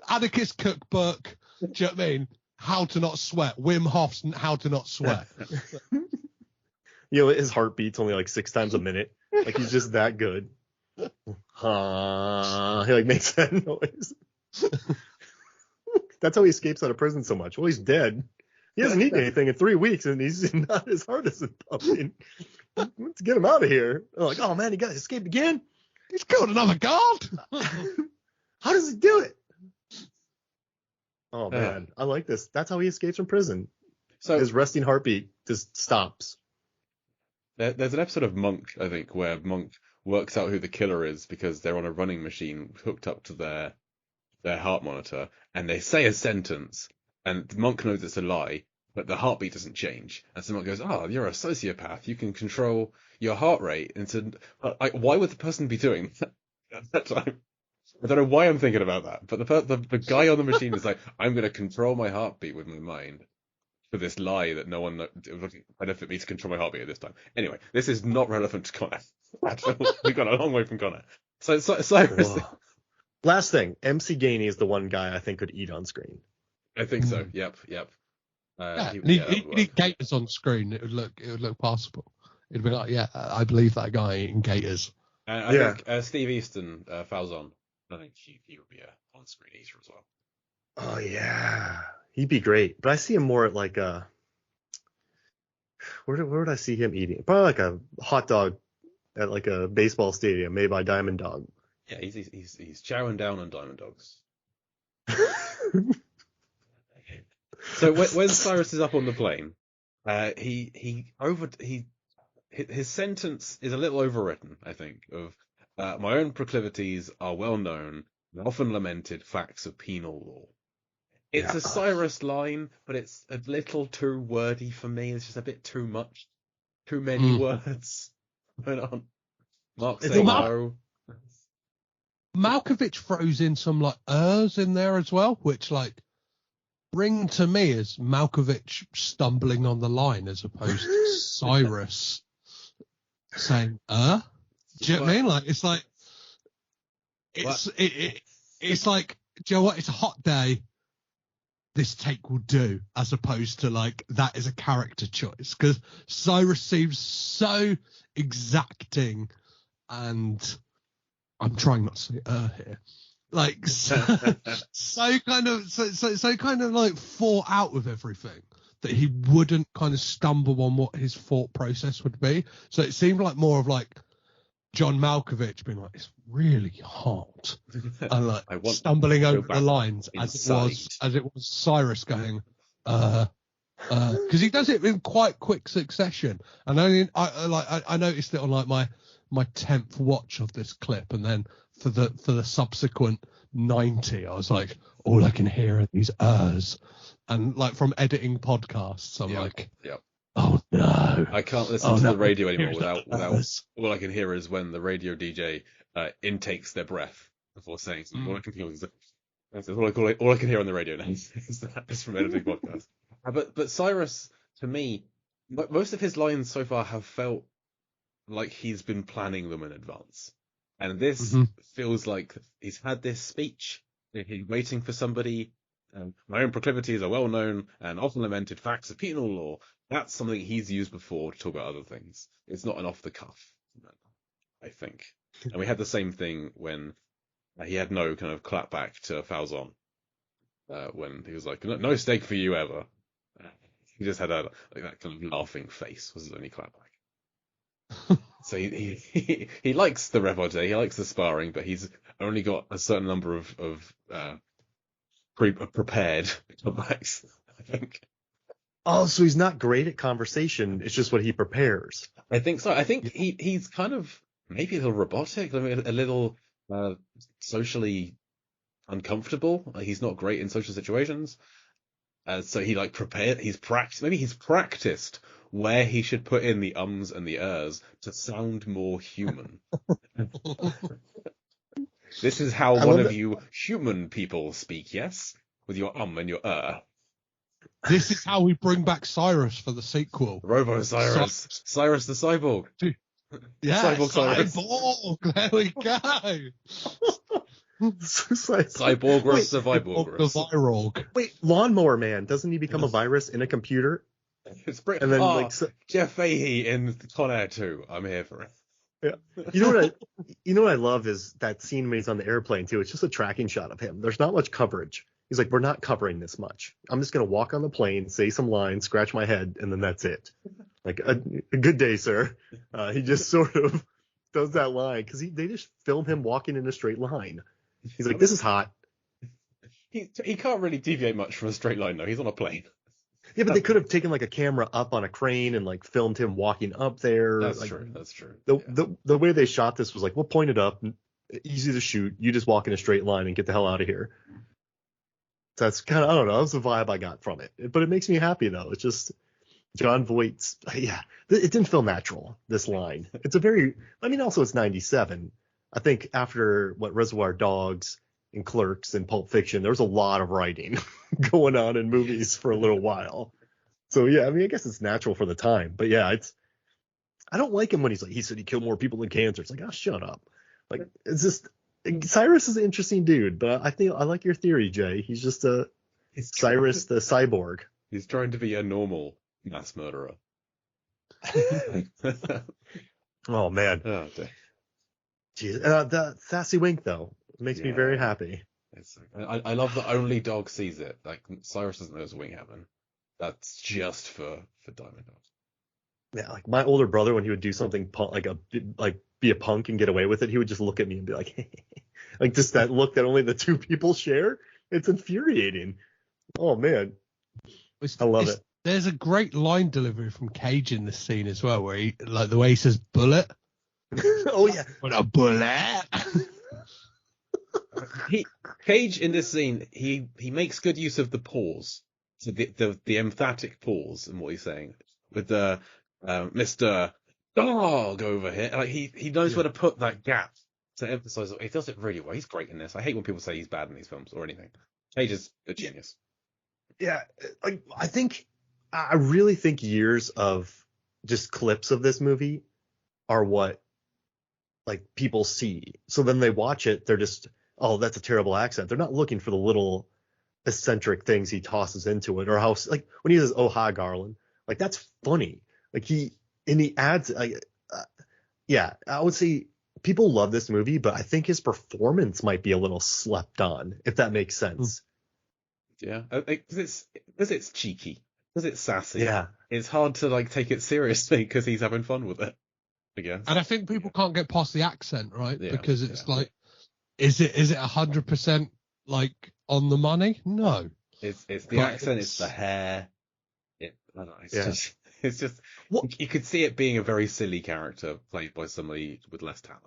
Anarchist cookbook. Do you know what I mean? How to not sweat. Wim Hof's How to Not Sweat. You know, his heartbeat's only like 6 times a minute. Like, he's just that good. He like makes that noise. That's how he escapes out of prison so much. Well, he's dead. He hasn't eaten anything in 3 weeks, and he's not as hard as a pumpkin. Let's get him out of here. They're like, oh man, he got escaped again. He's killed another guard. How does he do it? Oh man, I like this. That's how he escapes from prison. So his resting heartbeat just stops. There's an episode of Monk, I think, where Monk works out who the killer is because they're on a running machine hooked up to their heart monitor, and they say a sentence, and Monk knows it's a lie, but the heartbeat doesn't change. And so Monk goes, you're a sociopath. You can control your heart rate. And so, why would the person be doing that at that time? I don't know why I'm thinking about that, but the guy on the machine is like, I'm going to control my heartbeat with my mind for this lie that no one it would benefit me to control my heartbeat at this time. Anyway, this is not relevant to Connor. We've got a long way from Connor. So Cyrus. Last thing, MC Gainey is the one guy I think could eat on screen. I think so. Yep. He'd eat gators on screen. It would look possible. It'd be like, I believe that guy eating gators. I think Steve Easton, Falzon. I think he would be a on-screen eater as well. Oh yeah, he'd be great. But I see him more at like where would I see him eating? Probably like a hot dog at like a baseball stadium made by Diamond Dog. Yeah, he's chowing down on Diamond Dogs. So when Cyrus is up on the plane, his sentence is a little overwritten, I think, of my own proclivities are well known and often lamented facts of penal law. It's a Cyrus line, but it's a little too wordy for me. It's just a bit too much, too many words going on. Mark saying no. Malkovich throws in some like in there as well, which like ring to me as Malkovich stumbling on the line as opposed to Cyrus saying Do you know what I mean? Like it's like it's like, do you know what? It's a hot day. This take will do, as opposed to like that is a character choice, because Cyrus seems so exacting, and I'm trying not to say here, like so kind of like thought out with everything that he wouldn't kind of stumble on what his thought process would be. So it seemed like more of like John Malkovich being like, it's really hot, and like stumbling over the lines as it was Cyrus going, because he does it in quite quick succession. And I noticed it on like my 10th watch of this clip, and then for the subsequent 90, I was like, all I can hear are these and like from editing podcasts, I'm like, oh no, I can't listen to the radio anymore without all I can hear is when the radio DJ intakes their breath before saying something. All I can hear is that's all I can hear on the radio now. Is that from editing podcasts. But Cyrus, to me, most of his lines so far have felt like he's been planning them in advance, and this feels like he's had this speech. He's waiting for somebody. My own proclivities are well known and often lamented facts of penal law. That's something he's used before to talk about other things. It's not an off the cuff, I think. And we had the same thing when he had no kind of clap back to Falzon when he was like, "No steak for you ever." He just had that kind of laughing face was his only clap back. So he likes the repartee, he likes the sparring, but he's only got a certain number of prepared comebacks, I think. Oh, so he's not great at conversation. It's just what he prepares. I think so. I think he's kind of maybe a little robotic, a little socially uncomfortable. He's not great in social situations. So he he's practiced where he should put in the ums and the ers to sound more human. This is how one of you human people speak, yes? With your and your This is how we bring back Cyrus for the sequel. Robo Cyrus. Cyrus the Cyborg. Yeah, Cyborg. There we go. Cyborg versus a Viborg. The Virog. Wait, Lawnmower Man, doesn't he become a virus in a computer? And then Jeff Fahey in Con Air 2. I'm here for it. Yeah. You know what I love is that scene when he's on the airplane too. It's just a tracking shot of him. There's not much coverage. He's like, we're not covering this much. I'm just gonna walk on the plane, say some lines, scratch my head, and then that's it. Like a good day, sir. He just sort of does that line because they just film him walking in a straight line. He's like, this is hot. He can't really deviate much from a straight line though. He's on a plane. Yeah, but they could have taken like a camera up on a crane and like filmed him walking up there. That's like, true. That's true. The way they shot this was like, we'll point it up, easy to shoot. You just walk in a straight line and get the hell out of here. So that's kind of, I don't know, that was the vibe I got from it. But it makes me happy though. It's just John Voight's, it didn't feel natural, this line. It's also it's 97. I think after Reservoir Dogs and Clerks and Pulp Fiction, there was a lot of writing going on in movies for a little while. So yeah, I guess it's natural for the time. But yeah, I don't like him when he's like, he said he killed more people than cancer. It's like, oh, shut up. Like, it's just, Cyrus is an interesting dude, but I like your theory, Jay. He's just Cyrus the cyborg. He's trying to be a normal mass murderer. Oh man. Oh, dear. Jeez. The sassy wink though makes me very happy. I love that only dog sees it. Like Cyrus doesn't know there's a wing happening. That's just for Diamond Dogs. Yeah, like my older brother, when he would do something like be a punk and get away with it, he would just look at me and be like, hey. Like just that look that only the two people share. It's infuriating. Oh man, I love it. There's a great line delivery from Cage in this scene as well, where he like the way he says bullet. Oh yeah, what a bullet. Cage in this scene, he makes good use of the pause, so the emphatic pause in what he's saying with the Mr. Dog over here. Like he knows where to put that gap to emphasize. He does it really well. He's great in this. I hate when people say he's bad in these films or anything. Cage is a genius. Yeah, like I really think years of just clips of this movie are what like people see. So then they watch it, they're just, oh, that's a terrible accent. They're not looking for the little eccentric things he tosses into it, or how like when he says, "Oh hi, Garland," like that's funny. Like he adds, I would say people love this movie, but I think his performance might be a little slept on, if that makes sense. Yeah, because it's cheeky. because it's sassy. Yeah. It's hard to like take it seriously because he's having fun with it, I guess. And I think people can't get past the accent, right? Yeah, because it's like, is it 100% like on the money? No. It's the But accent, it's the hair. I don't know. It's just What? you could see it being a very silly character played by somebody with less talent.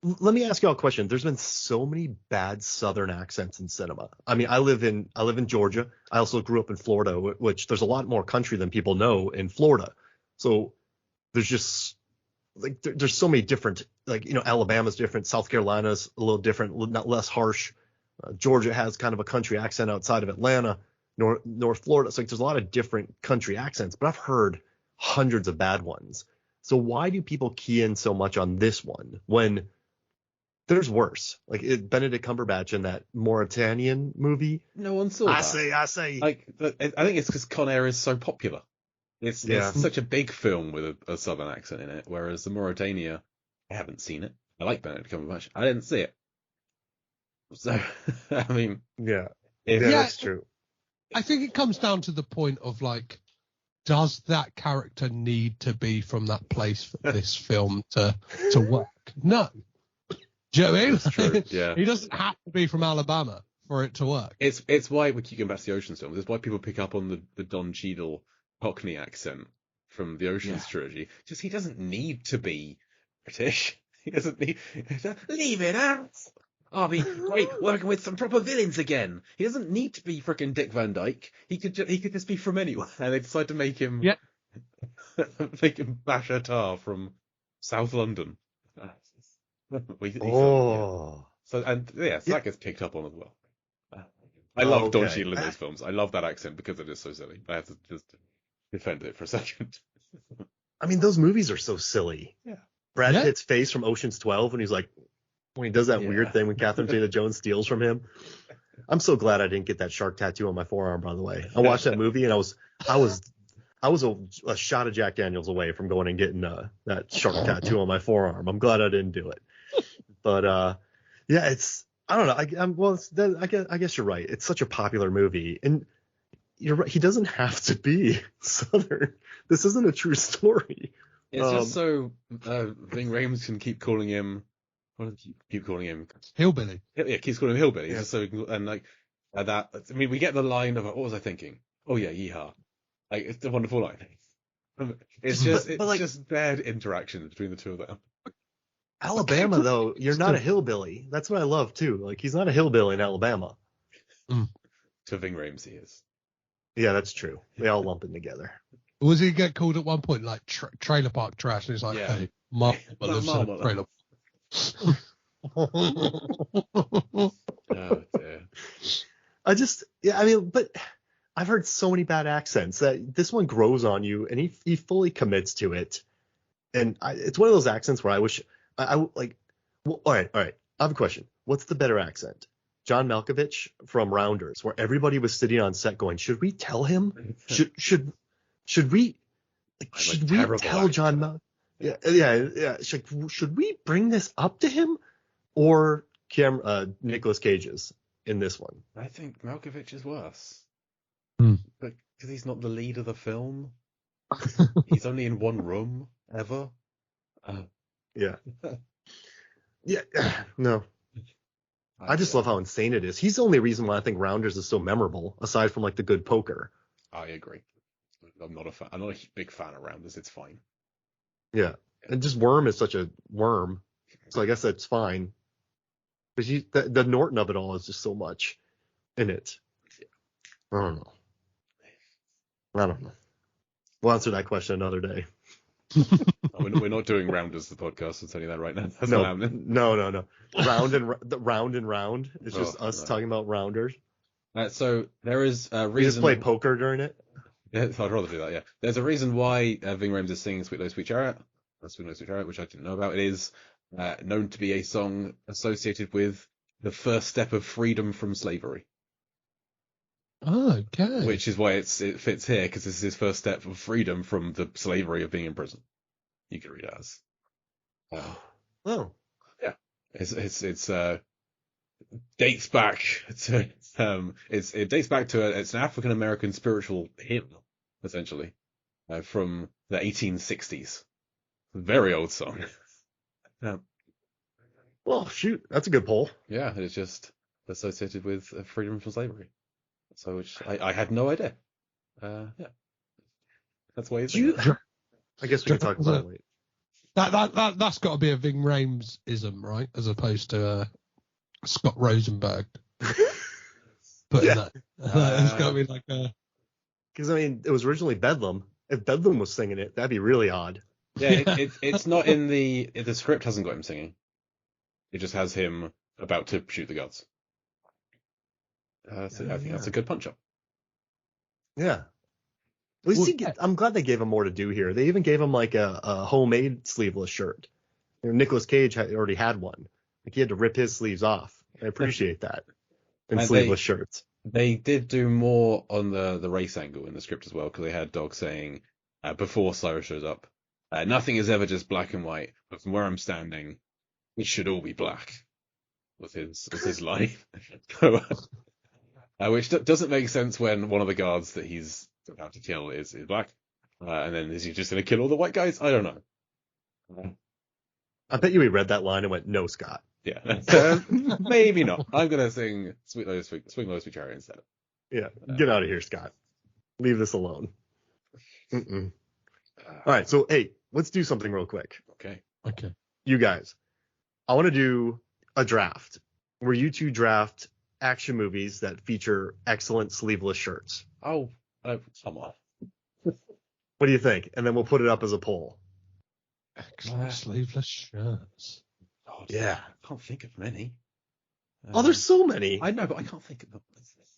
Let me ask you all a question. There's been so many bad Southern accents in cinema. I mean, I live in Georgia. I also grew up in Florida, which there's a lot more country than people know in Florida. So there's just like there's so many different, like, you know, Alabama's different, South Carolina's a little different, not less harsh. Georgia has kind of a country accent outside of Atlanta. North Florida. It's like there's a lot of different country accents, but I've heard hundreds of bad ones. So why do people key in so much on this one when there's worse? Like Benedict Cumberbatch in that Mauritanian movie. No one saw that. I say. Like, I think it's because Con Air is so popular. It's such a big film with a southern accent in it, whereas the Mauritania, I haven't seen it. I like Benedict Cumberbatch. I didn't see it. So, I mean, Yeah, Yeah. that's true. I think it comes down to the point of like, does that character need to be from that place for this film to work? No. Do you know what I mean? That's true, yeah. He doesn't have to be from Alabama for it to work. It's why we keep going back to the Ocean's films. It's why people pick up on the Don Cheadle Cockney accent from the Ocean's trilogy. Just he doesn't need to be British. He doesn't need. Leave it out. I'll be great working with some proper villains again. He doesn't need to be frickin' Dick Van Dyke. He could just be from anywhere. And they decide to make him Bashar Tar from South London. So that gets picked up on as well. I love Don Cheadle in those films. I love that accent because it is so silly. I have to just defend it for a second. I mean, those movies are so silly. Yeah. Brad Pitt's face from Ocean's 12 when he's like, when he does that weird thing when Catherine Zeta-Jones steals from him. I'm so glad I didn't get that shark tattoo on my forearm, by the way. I watched that movie and I was a shot of Jack Daniels away from going and getting that shark tattoo on my forearm. I'm glad I didn't do it. But it's, I don't know. I guess you're right. It's such a popular movie, and you're right. He doesn't have to be Southern. This isn't a true story. It's just so Ving Rhames can keep calling him. What does he keep calling him? Hillbilly. Yeah, keeps calling him Hillbilly. Yeah. So and like that. I mean, we get the line of what was I thinking? Oh yeah, yeehaw! Like it's a wonderful line. It's just just bad interaction between the two of them. Alabama, though, you're not a hillbilly. That's what I love too. Like he's not a hillbilly in Alabama. To Ving Rhames, he is. Yeah, that's true. They all lump it together. Was he get called at one point like trailer park trash? And he's like, hey, Mama lives in a trailer. Oh dear. But I've heard so many bad accents that this one grows on you, and he fully commits to it. And it's one of those accents where I wish I like. Well, all right. I have a question. What's the better accent? John Malkovich from Rounders, where everybody was sitting on set going, should we tell him? Should we tell John Malkovich? Yeah. Should we bring this up to him, or Nicolas Cage's in this one? I think Malkovich is worse, but because he's not the lead of the film. He's only in one room ever. Yeah. No. I just love how insane it is. He's the only reason why I think Rounders is so memorable, aside from like The Good Poker. I agree. I'm not a big fan of Rounders. It's fine. Yeah. And just Worm is such a worm. So I guess that's fine. But the Norton of it all is just so much in it. I don't know. We'll answer that question another day. We're not doing Rounders, the podcast. I'll tell you that right now. That's not happening. No. Round and round. It's just us talking about Rounders. So there is a reason. We just play poker during it. Yeah, I'd rather do that. Yeah, there's a reason why Ving Rhames is singing "Sweet Low Sweet Chariot." "Sweet Low Sweet Chariot," which I didn't know about. It is known to be a song associated with the first step of freedom from slavery. Oh, okay. Which is why it fits here, because this is his first step of freedom from the slavery of being in prison. You could read it as. Yeah. It's dates back to it's an African American spiritual hymn essentially, from the 1860s. Very old song. Well, shoot, that's a good poll. Yeah, it's just associated with freedom from slavery. So, which I had no idea. Yeah, that's why he's saying that. I guess we can talk about it later. That's got to be a Ving Rhames-ism, right? As opposed to Scott Rosenberg. Putting that. It's got to be like a. Because I mean, it was originally Bedlam. If Bedlam was singing it, that'd be really odd. Yeah, it's not in the script. Hasn't got him singing. It just has him about to shoot the gods. So I think that's a good punch up. Yeah. At least I'm glad they gave him more to do here. They even gave him like a homemade sleeveless shirt. Nicolas Cage already had one. Like he had to rip his sleeves off. I appreciate that. And sleeveless shirts. They did do more on the race angle in the script as well, because they had Dog saying before Cyrus shows up, nothing is ever just black and white, but from where I'm standing, it should all be black. Was his line. Which doesn't make sense when one of the guards that he's about to kill is black. And then is he just going to kill all the white guys? I don't know. I bet you he read that line and went, no, Scott. Yeah. Maybe not. I'm going to sing Swing Low, Sweet Chariot instead. Yeah. Get out of here, Scott. Leave this alone. All right. So, hey, let's do something real quick. Okay. You guys, I want to do a draft where you two draft action movies that feature excellent sleeveless shirts. Oh, come on. What do you think? And then we'll put it up as a poll. Excellent sleeveless shirts. God, yeah. I can't think of many. There's so many. I know, but I can't think of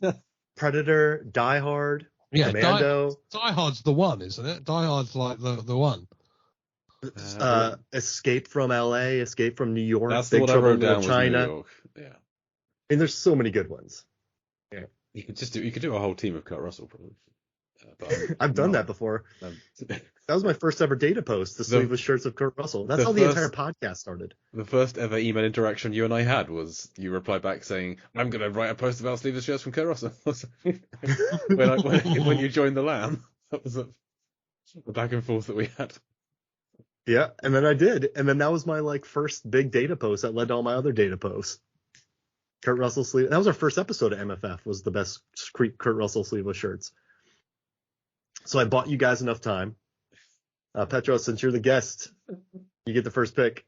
them. Predator, Die Hard, Commando. Die Hard's the one, isn't it? Die Hard's like the one. Escape from LA, Escape from New York, That's Big the one Trouble I in wrote down. China. Was New York. Yeah. And there's so many good ones. Yeah. You could do a whole team of Kurt Russell probably. I've done that before. That was my first ever data post, the sleeveless shirts of Kurt Russell. That's how the entire podcast started. The first ever email interaction you and I had was you replied back saying, I'm going to write a post about sleeveless shirts from Kurt Russell. when you joined the LAN. That was the back and forth that we had. Yeah, and then I did. And then that was my first big data post that led to all my other data posts. Kurt Russell sleeve. That was our first episode of MFF, was the best Kurt Russell sleeveless shirts. So I bought you guys enough time. Petros, since you're the guest, you get the first pick.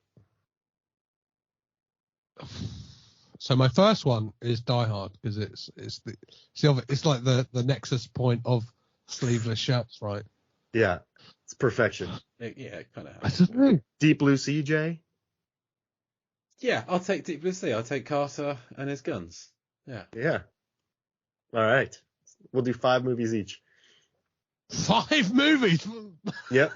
So my first one is Die Hard, because it's like the nexus point of sleeveless shirts, right? Yeah, it's perfection. Yeah, it kind of I don't know. Deep Blue Sea, Jay? Yeah, I'll take Deep Blue Sea. I'll take Carter and his guns. Yeah. Yeah. All right. We'll do 5 movies each. 5 movies? Yep.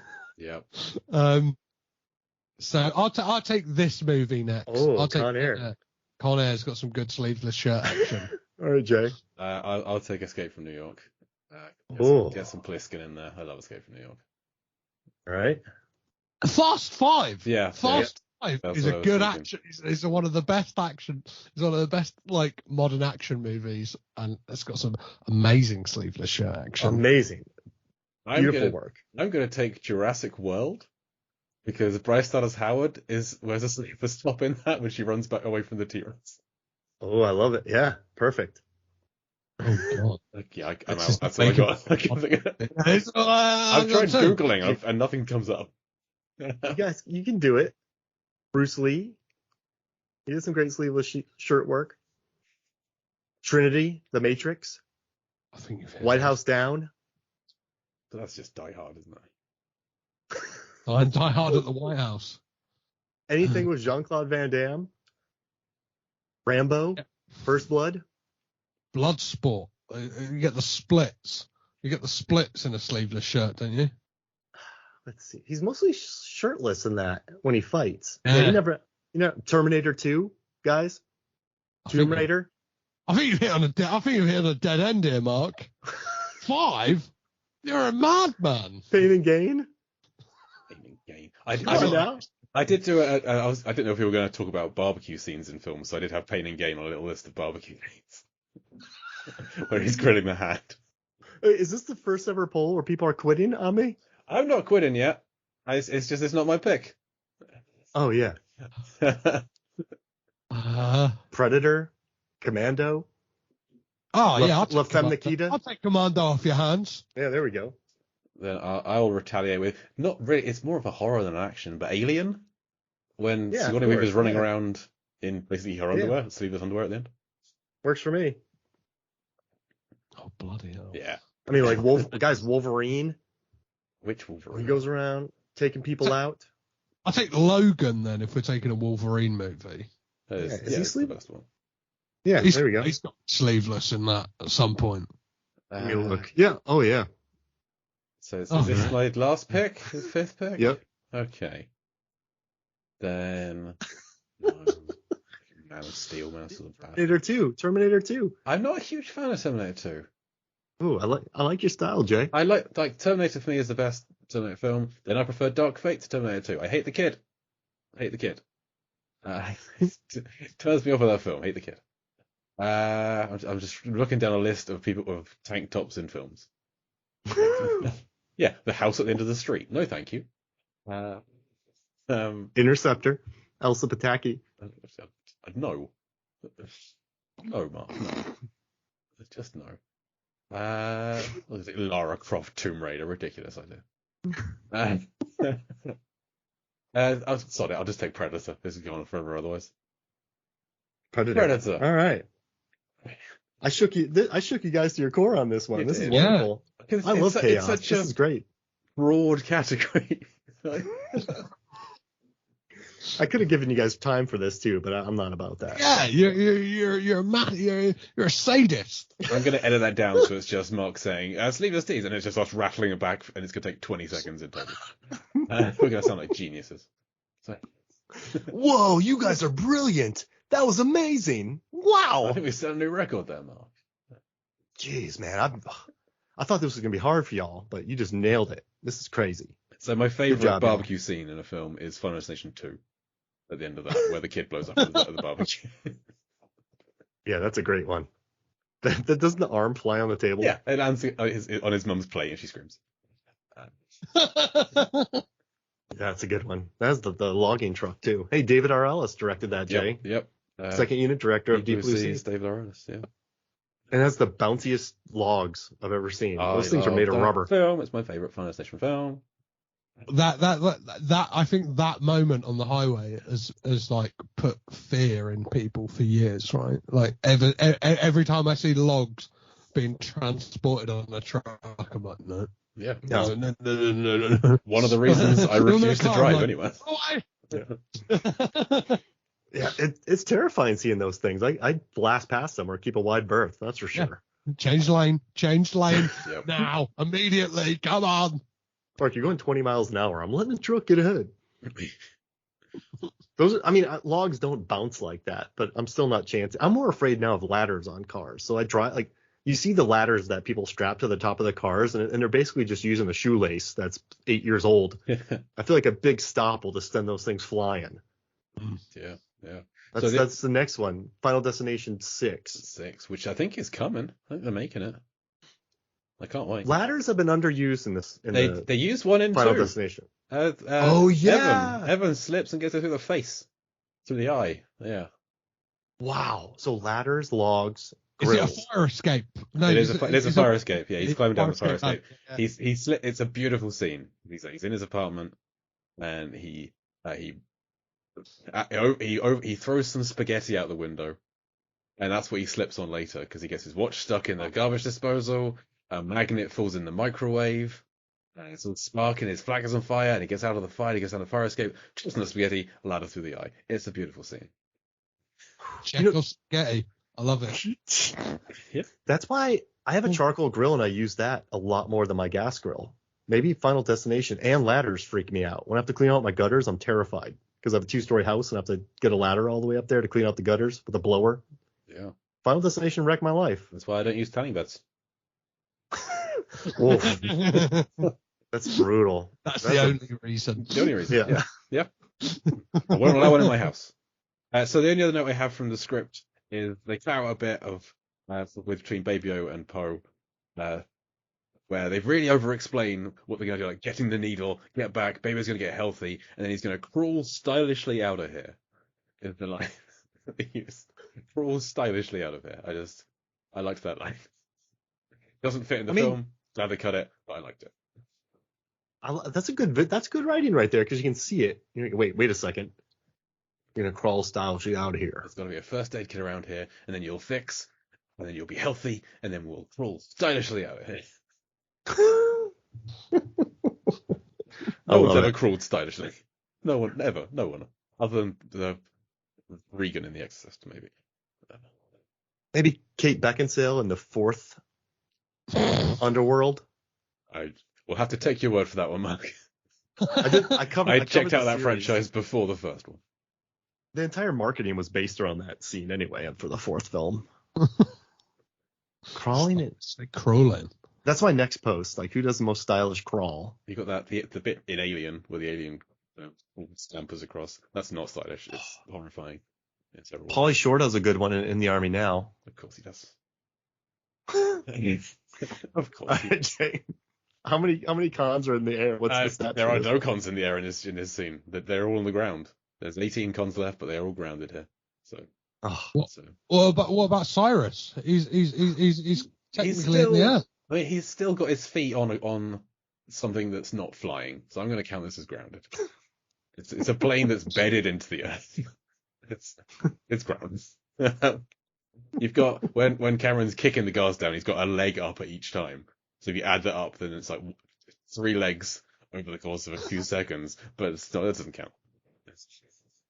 So I'll take this movie next. Oh, Con Air. Con Air's got some good sleeveless shirt action. All right, Jay. I'll take Escape from New York. Get some Pliskin in there. I love Escape from New York. All right. Fast 5. Yeah. Fast 5 is a good action. It's one of the best action. It's one of the best modern action movies, and it's got some amazing sleeveless shirt action. Amazing. Beautiful work. I'm going to take Jurassic World because Bryce Dallas Howard wears a sleeveless top in that when she runs back away from the T-Rex. Oh, I love it. Yeah, perfect. Oh God. Yeah, I'm out. That's all I got. I'm trying Googling and nothing comes up. You guys, you can do it. Bruce Lee. He did some great sleeveless shirt work. Trinity, The Matrix. I think you've White House Down. But that's just Die Hard, isn't it? Die Hard at the White House. Anything with Jean-Claude Van Damme. Rambo. First Blood. Bloodsport. You get the splits. You get the splits in a sleeveless shirt, don't you? Let's see. He's mostly shirtless in that when he fights. Yeah. He never. Terminator 2, guys. Tomb Raider. I think you've hit on a dead end here, Mark. 5. You're a madman. Pain and Gain. Pain and Gain. I did do I didn't know if we were going to talk about barbecue scenes in films, so I did have Pain and Gain on a little list of barbecue scenes where he's grilling the hand. Is this the first ever poll where people are quitting on me? I'm not quitting yet. It's just it's not my pick. Oh yeah. Predator, Commando. I'll Femme take Nikita. I'll take Commando off your hands. Yeah, there we go. Then I'll retaliate with not really. It's more of a horror than an action, but Alien. When Sigourney Weaver's running around in basically her underwear, sleeveless underwear at the end. Works for me. Oh bloody hell! Yeah. I mean, like Wolverine. Which Wolverine? He goes around taking people out. I take Logan then if we're taking a Wolverine movie. Is he sleeveless? The best one. Yeah, there we go. He's got sleeveless in that at some point. Let me look. Yeah. Oh yeah. So is this my last pick? His fifth pick? Yep. Okay. Then Man of Steel, Terminator 2. I'm not a huge fan of Terminator 2. Ooh, I like your style, Jay. I like Terminator for me is the best Terminator film. Then I prefer Dark Fate to Terminator 2. I hate the kid. It turns me off of that film. Hate the kid. I'm just looking down a list of people with tank tops in films. Yeah, The House at the End of the Street. No, thank you. Interceptor, Elsa Pataki. No. No, Mark, no. Just no. What is it? Lara Croft Tomb Raider. Ridiculous idea. I'm sorry, I'll just take Predator. This is going on forever otherwise. Predator. All right. I shook you guys to your core on this one. This is wonderful. I love chaos. This is great. Broad category. I could have given you guys time for this too, but I'm not about that. Yeah, you're a sadist. I'm going to edit that down so it's just Mark saying sleeveless tees, and it's just us rattling it back, and it's going to take 20 seconds in total. We're going to sound like geniuses. So. Whoa, you guys are brilliant. That was amazing. Wow. I think we set a new record there, Mark. Jeez, man. I thought this was going to be hard for y'all, but you just nailed it. This is crazy. So my favorite barbecue scene in a film is Final Destination 2. At the end of that, where the kid blows up at the barbecue. Yeah, that's a great one. That doesn't the arm fly on the table? Yeah, it lands on his mum's plate and she screams. That's a good one. That's the logging truck too. Hey, David R. Ellis directed that, Jay. Yep. Second unit director of Deep Blue Sea. David R. Ellis, yeah. And that's the bounciest logs I've ever seen. Those things are made of rubber. Film. It's my favorite Final Destination film. That I think that moment on the highway has like put fear in people for years, right? Like every time I see logs being transported on a truck, I'm like, no. Yeah. No. One of the reasons I refuse to drive anywhere. Yeah, it's terrifying seeing those things. I blast past them or keep a wide berth. That's for sure. Yeah. Change lane yep. Now, immediately. Come on. Mark, you're going 20 miles an hour. I'm letting the truck get ahead. Logs don't bounce like that, but I'm still not chancing. I'm more afraid now of ladders on cars. So I drive you see the ladders that people strap to the top of the cars, and they're basically just using a shoelace that's 8 years old. I feel like a big stop will just send those things flying. Yeah. That's the next one. Final Destination 6, which I think is coming. I think they're making it. I can't wait. Ladders have been underused in this. They use one in Final 2. Destination. Evan slips and gets it through the face, through the eye. Yeah. Wow. So ladders, logs, Is grills. it a fire escape? No, it is a fire escape. Yeah, he's climbing down the fire escape. Yeah. It's a beautiful scene. He's in his apartment, and he throws some spaghetti out the window, and that's what he slips on later because he gets his watch stuck in the garbage disposal. A magnet falls in the microwave. It's all sparking. His flag is on fire, and he gets out of the fire. He gets down the fire escape, trips on the spaghetti, ladder through the eye. It's a beautiful scene. Check spaghetti. I love it. Yeah. That's why I have a charcoal grill, and I use that a lot more than my gas grill. Maybe Final Destination and ladders freak me out. When I have to clean out my gutters, I'm terrified because I have a 2-story house and I have to get a ladder all the way up there to clean out the gutters with a blower. Yeah. Final Destination wrecked my life. That's why I don't use tanning beds. That's brutal. That's the only reason. The only reason. Yeah. I won't allow one in my house. So the only other note I have from the script is they cut out a bit of between Baby O and Poe where they've really over-explained what they're going to do, like getting the needle, get back, baby's going to get healthy, and then he's going to crawl stylishly out of here. Is the line. Crawl stylishly out of here. I liked that line. Doesn't fit in the film. Glad they cut it, but I liked it. That's good writing right there, because you can see it. You're like, wait a second. You're going to crawl stylishly out of here. There's going to be a first aid kit around here, and then you'll fix, and then you'll be healthy, and then we'll crawl stylishly out of here. No one's ever crawled stylishly. No one, ever. No one. Other than the Regan in The Exorcist, maybe. Maybe Kate Beckinsale in the fourth Underworld. I will have to take your word for that one, Mark. I checked out that franchise before the first one. The entire marketing was based around that scene anyway, and for the fourth film. Crawling it. Like crawling. That's my next post. Like, who does the most stylish crawl? You got that the bit in Alien where the alien scampers across. That's not stylish. It's horrifying. It's terrible. Pauly Shore does a good one in the Army now. Of course he does. Of course. He does. How many cons are in the air? What's the stat? There are no cons in the air in this scene. They're all on the ground. There's 18 cons left, but they're all grounded here. So. What about Cyrus? He's technically in the air. I mean, he's still got his feet on something that's not flying, so I'm going to count this as grounded. It's a plane that's bedded into the earth. It's grounded. You've got when Cameron's kicking the guards down, he's got a leg up at each time. So if you add that up, then it's like 3 legs over the course of a few seconds. But still, that doesn't count.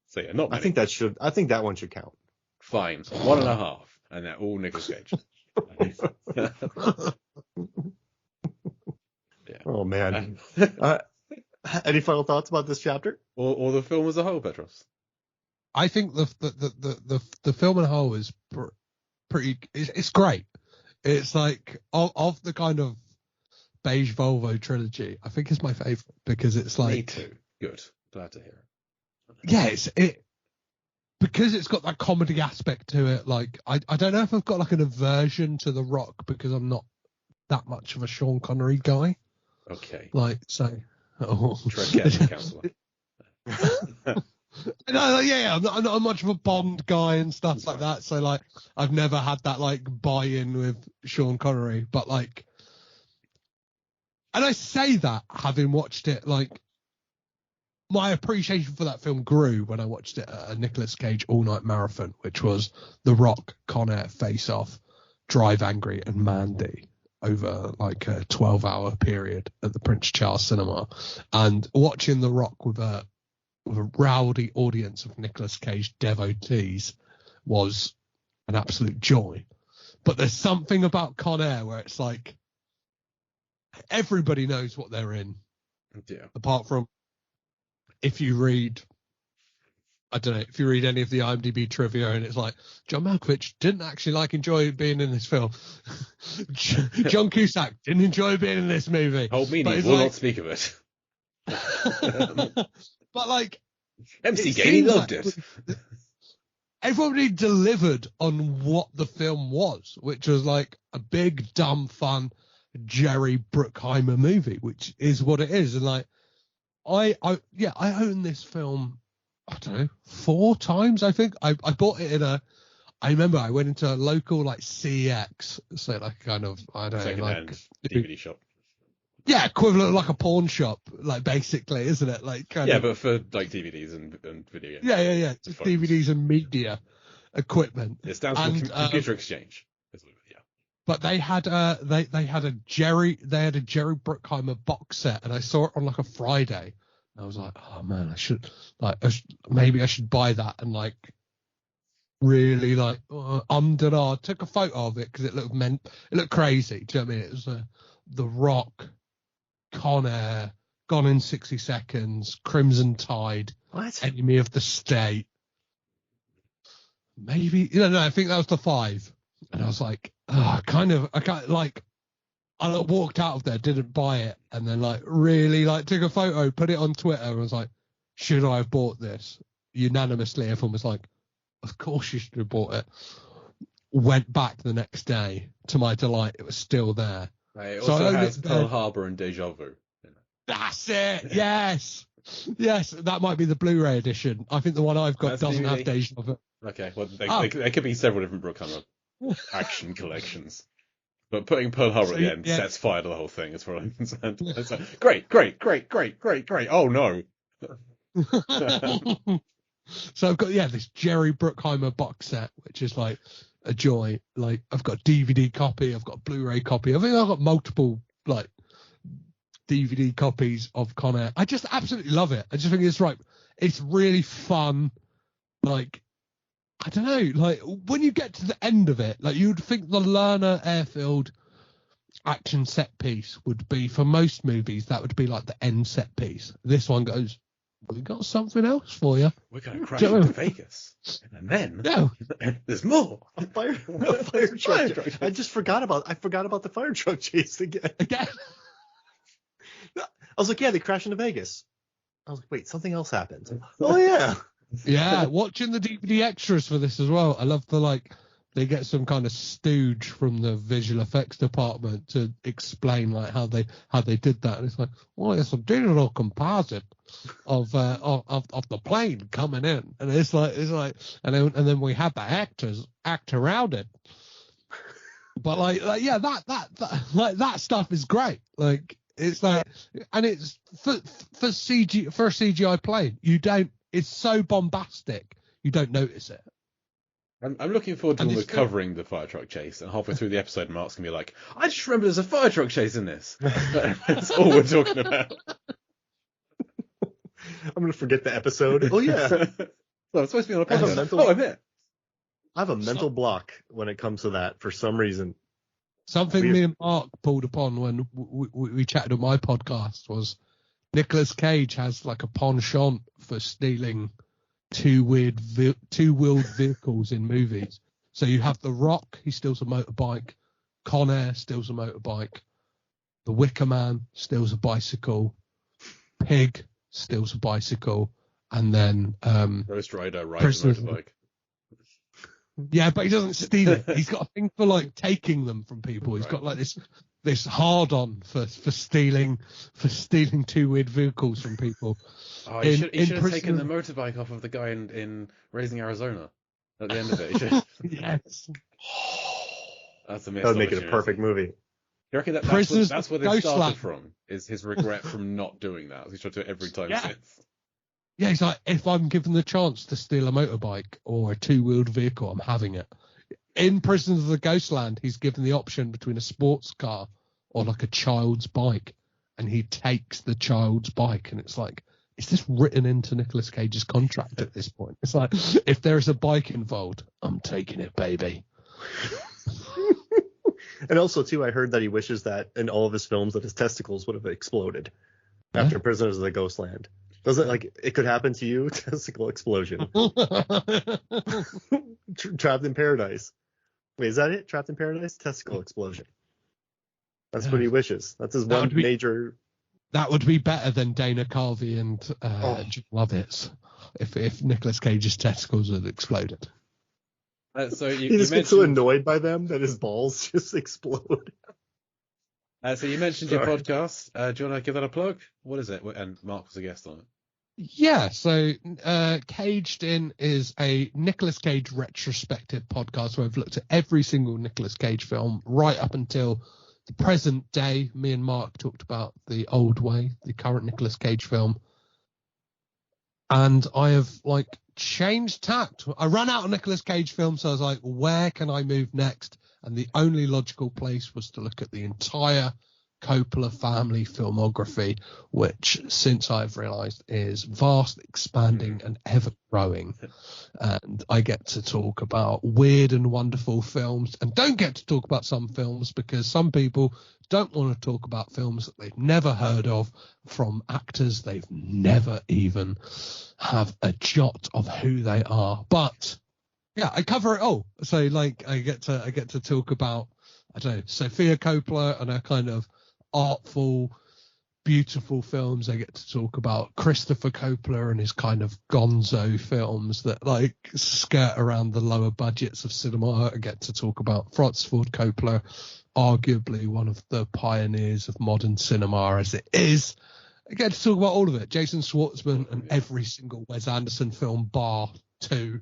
So yeah, not many. I think that one should count. Fine, 1.5, and they're all Nicolas Cage. Yeah. Oh man. Any final thoughts about this chapter? Or the film as a whole, Petros? I think the film as a whole is pretty. It's great. It's like of the kind of beige Volvo trilogy. I think it's my favorite because it's like. Me too. Good. Glad to hear it. Yeah, because it's got that comedy aspect to it. Like I don't know if I've got like an aversion to The Rock because I'm not that much of a Sean Connery guy. Okay. Like so. Oh. Counselor. No, yeah, I'm not much of a Bond guy and stuff like that. So like, I've never had that like buy-in with Sean Connery. But like, and I say that having watched it, like, my appreciation for that film grew when I watched it at a Nicolas Cage all-night marathon, which was The Rock, Con Air, Face Off, Drive Angry, and Mandy over like a 12-hour period at the Prince Charles Cinema, and watching The Rock with a rowdy audience of Nicolas Cage devotees was an absolute joy. But there's something about Con Air where it's like everybody knows what they're in. Yeah. Apart from if you read any of the IMDb trivia and it's like John Malkovich didn't actually enjoy being in this film. John Cusack didn't enjoy being in this movie. Hold me, will not speak of it. But like MC Gay loved it. Everybody delivered on what the film was, which was like a big, dumb, fun Jerry Bruckheimer movie, which is what it is. And like, I own this film, I don't know, 4 times. I think I bought it I remember I went into a local like CEX, so like kind of, I don't know, like DVD shop. Yeah, equivalent of like a pawn shop, like basically, isn't it? Like but for like DVDs and video games. Yeah. Just DVDs and media equipment. It stands for computer exchange. Yeah. But they had a Jerry Bruckheimer box set, and I saw it on like a Friday. And I was like, oh man, maybe I should buy that, and like really like took a photo of it because it looked crazy. Do you know what I mean? It was The Rock, Con Air, Gone in 60 Seconds, Crimson Tide, Enemy of the State. Maybe, no, I think that was the 5. And I was like, I walked out of there, didn't buy it, and then like really like took a photo, put it on Twitter, and was like, should I have bought this? Unanimously, everyone was like, of course you should have bought it. Went back the next day, to my delight, it was still there. It So I also own has it Pearl there. Harbor and Deja Vu. That's it. Yes. Yes, that might be the Blu-ray edition. I think the one I've got That's doesn't have DVD. Deja Vu. Okay, well, Oh. there could be several different Bruckheimer action collections. But putting Pearl Harbor at the end sets fire to the whole thing, as far as I'm concerned. It's like, great. Oh, no. So I've got this Jerry Bruckheimer box set, which is like a joy. Like I've got a DVD copy, I've got a Blu-ray copy. I think I've got multiple like DVD copies of Con Air. I just absolutely love it. I just think it's really fun. Like I don't know, like when you get to the end of it, like you'd think the Lerner Airfield action set piece would be, for most movies, that would be like the end set piece. This one goes, we got something else for you. We're going to crash into Vegas. And then there's more. A fire truck. I forgot about the fire truck chase again. I was like, they crashed into Vegas. I was like, wait, something else happened. Oh, yeah. Yeah, watching the DVD extras for this as well. I love they get some kind of stooge from the visual effects department to explain like how they did that, and it's like, well, it's a digital composite of the plane coming in, and it's like, and then we had the actors act around it. But that stuff is great. Like it's like, and it's for a CGI plane. It's so bombastic, you don't notice it. I'm looking forward to when we're covering the fire truck chase, and halfway through the episode, Mark's going to be like, I just remember there's a fire truck chase in this. That's all we're talking about. I'm going to forget the episode. Oh, yeah. Well, it's supposed to be on a podcast. I'm here. I have a mental block when it comes to that for some reason. Something me and Mark pulled upon when we chatted on my podcast was Nicolas Cage has like a penchant for stealing two-wheeled vehicles in movies. So you have The Rock, he steals a motorbike. Con Air steals a motorbike. The Wicker Man steals a bicycle. Pig steals a bicycle. And then Ghost Rider rides a motorbike. Yeah, but he doesn't steal it. He's got a thing for like taking them from people. He's got like this hard on for stealing two-wheeled vehicles from people. Oh, he should have taken the motorbike off of the guy in Raising Arizona at the end of it. Yes. That's a missed That would make it a perfect movie. You reckon that's where they started from? Is his regret from not doing that? He's tried to do it every time since. Yeah, he's like, if I'm given the chance to steal a motorbike or a two-wheeled vehicle, I'm having it. In Prisoners of the Ghostland, he's given the option between a sports car or like a child's bike, and he takes the child's bike, and it's like, is this written into Nicolas Cage's contract at this point? It's like, if there's a bike involved, I'm taking it, baby. And also, too, I heard that he wishes that in all of his films that his testicles would have exploded after Prisoners of the Ghostland. Doesn't like it could happen to you? Testicle explosion. Trapped in Paradise. Wait, is that it? Trapped in Paradise? Testicle explosion. That's what he wishes. That's his major. That would be better than Dana Carvey and John Lovitz if Nicolas Cage's testicles had exploded. So he just gets so annoyed by them that his balls just explode. So you mentioned your podcast. Do you want to give that a plug? What is it? And Mark was a guest on it. Yeah, so Caged In is a Nicolas Cage retrospective podcast where I've looked at every single Nicolas Cage film right up until the present day. Me and Mark talked about The Old Way, the current Nicolas Cage film. And I have changed tact. I ran out of Nicolas Cage films, so I was like, where can I move next? And the only logical place was to look at the entire Coppola family filmography, which since I've realized is vast, expanding and ever growing. And I get to talk about weird and wonderful films, and don't get to talk about some films because some people don't want to talk about films that they've never heard of from actors they've never even have a jot of who they are. But yeah, I cover it all. So I get to talk about, I don't know, Sofia Coppola and her kind of artful, beautiful films. I get to talk about Christopher Coppola and his kind of gonzo films that skirt around the lower budgets of cinema. I get to talk about Francis Ford Coppola arguably one of the pioneers of modern cinema as it is. Again, to talk about all of it, Jason Schwartzman and every single Wes Anderson film bar two.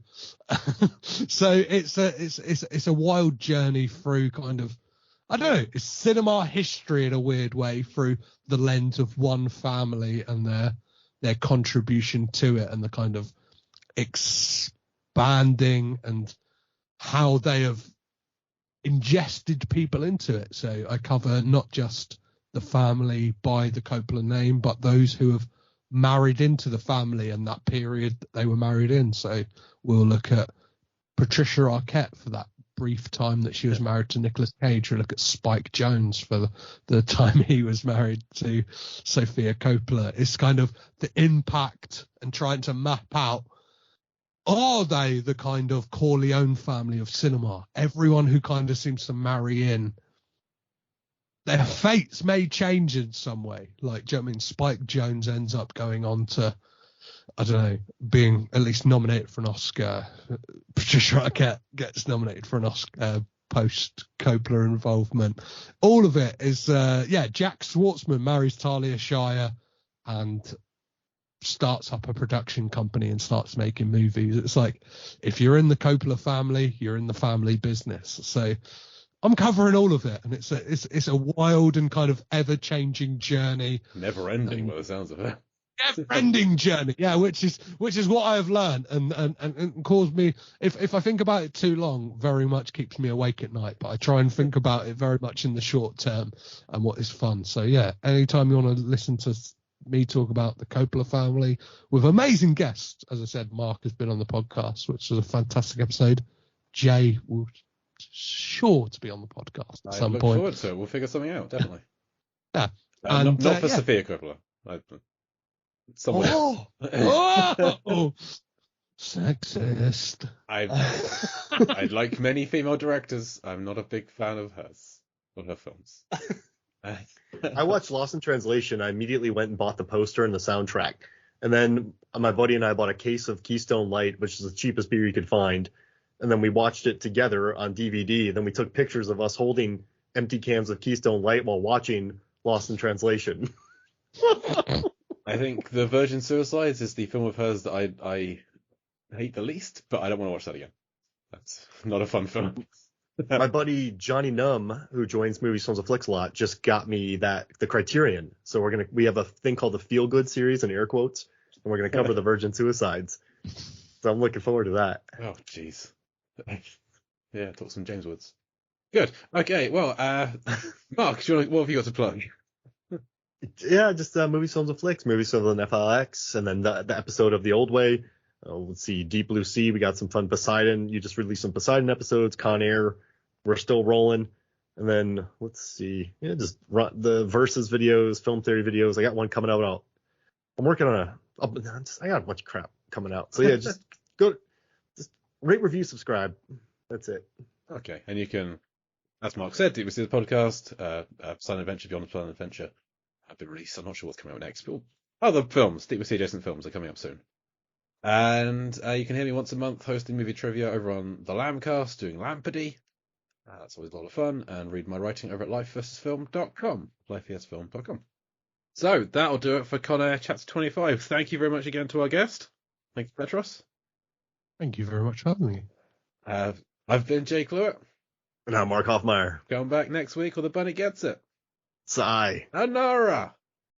So it's a wild journey through kind of, I don't know, it's cinema history in a weird way through the lens of one family and their contribution to it and the kind of expanding and how they have ingested people into it. So I cover not just the family by the Coppola name, but those who have married into the family and that period that they were married in. So we'll look at Patricia Arquette for that brief time that she was married to Nicolas Cage. We'll look at Spike Jonze for the time he was married to Sofia Coppola. It's kind of the impact and trying to map out, are they the kind of Corleone family of cinema? Everyone who kind of seems to marry in, their fates may change in some way. Like, do you know what I mean? Spike Jonze ends up going on to, I don't know, being at least nominated for an Oscar. Patricia Arquette gets nominated for an Oscar post Coppola involvement. All of it is, Jack Schwartzman marries Talia Shire and starts up a production company and starts making movies. It's like, if you're in the Coppola family, you're in the family business. So I'm covering all of it, and it's a wild and kind of ever-changing journey. Never ending, by the sounds of it. Never-ending journey, yeah, which is what I have learned, and caused me, if I think about it too long, very much keeps me awake at night. But I try and think about it very much in the short term and what is fun. So yeah, anytime you want to listen to me talk about the Coppola family with amazing guests, as I said, Mark has been on the podcast, which was a fantastic episode. Jay will sure to be on the podcast at some point. I look forward to it. We'll figure something out, definitely. Yeah. Not for Sofia Coppola. Someone else. Sexist. I'd like many female directors. I'm not a big fan of hers or her films. I watched Lost in Translation. I immediately went and bought the poster and the soundtrack. And then my buddy and I bought a case of Keystone Light, which is the cheapest beer you could find. And then we watched it together on DVD. Then we took pictures of us holding empty cans of Keystone Light while watching Lost in Translation. I think The Virgin Suicides is the film of hers that I hate the least, but I don't want to watch that again. That's not a fun film. My buddy Johnny Numb, who joins Movies, Films, and Flicks a lot, just got me the Criterion. So we have a thing called the Feel Good series in air quotes, and we're gonna cover The Virgin Suicides. So I'm looking forward to that. Oh jeez. Yeah, talk some James Woods. Good. Okay. Well, Mark, what have you got to plug? Yeah, just Movies, Films, and Flicks, Movies, Films, and FLX, and then the episode of The Old Way. Let's see, Deep Blue Sea. We got some fun Poseidon. You just released some Poseidon episodes. Con Air. We're still rolling. And then let's see. Yeah, just the Versus videos, film theory videos. I got one coming out. I'm working on I got a bunch of crap coming out. So yeah, just go. Rate, review, subscribe. That's it. Okay. And you can, as Mark said, Deep Blue Sea, the podcast, Silent Adventure, Beyond Silent Adventure have been released. I'm not sure what's coming out next, but other films, Deep Blue Sea adjacent films are coming up soon. And you can hear me once a month hosting movie trivia over on the Lambcast, doing Lampardy. That's always a lot of fun. And read my writing over at lifevsfilm.com. lifevsfilm.com. So that'll do it for Con Air Chapter 25. Thank you very much again to our guest. Thank you, Petros. Thank you very much for having me. I've been Jay Cluett. And I'm Mark Hoffmeyer. Come back next week or the bunny gets it. Sigh. Anara.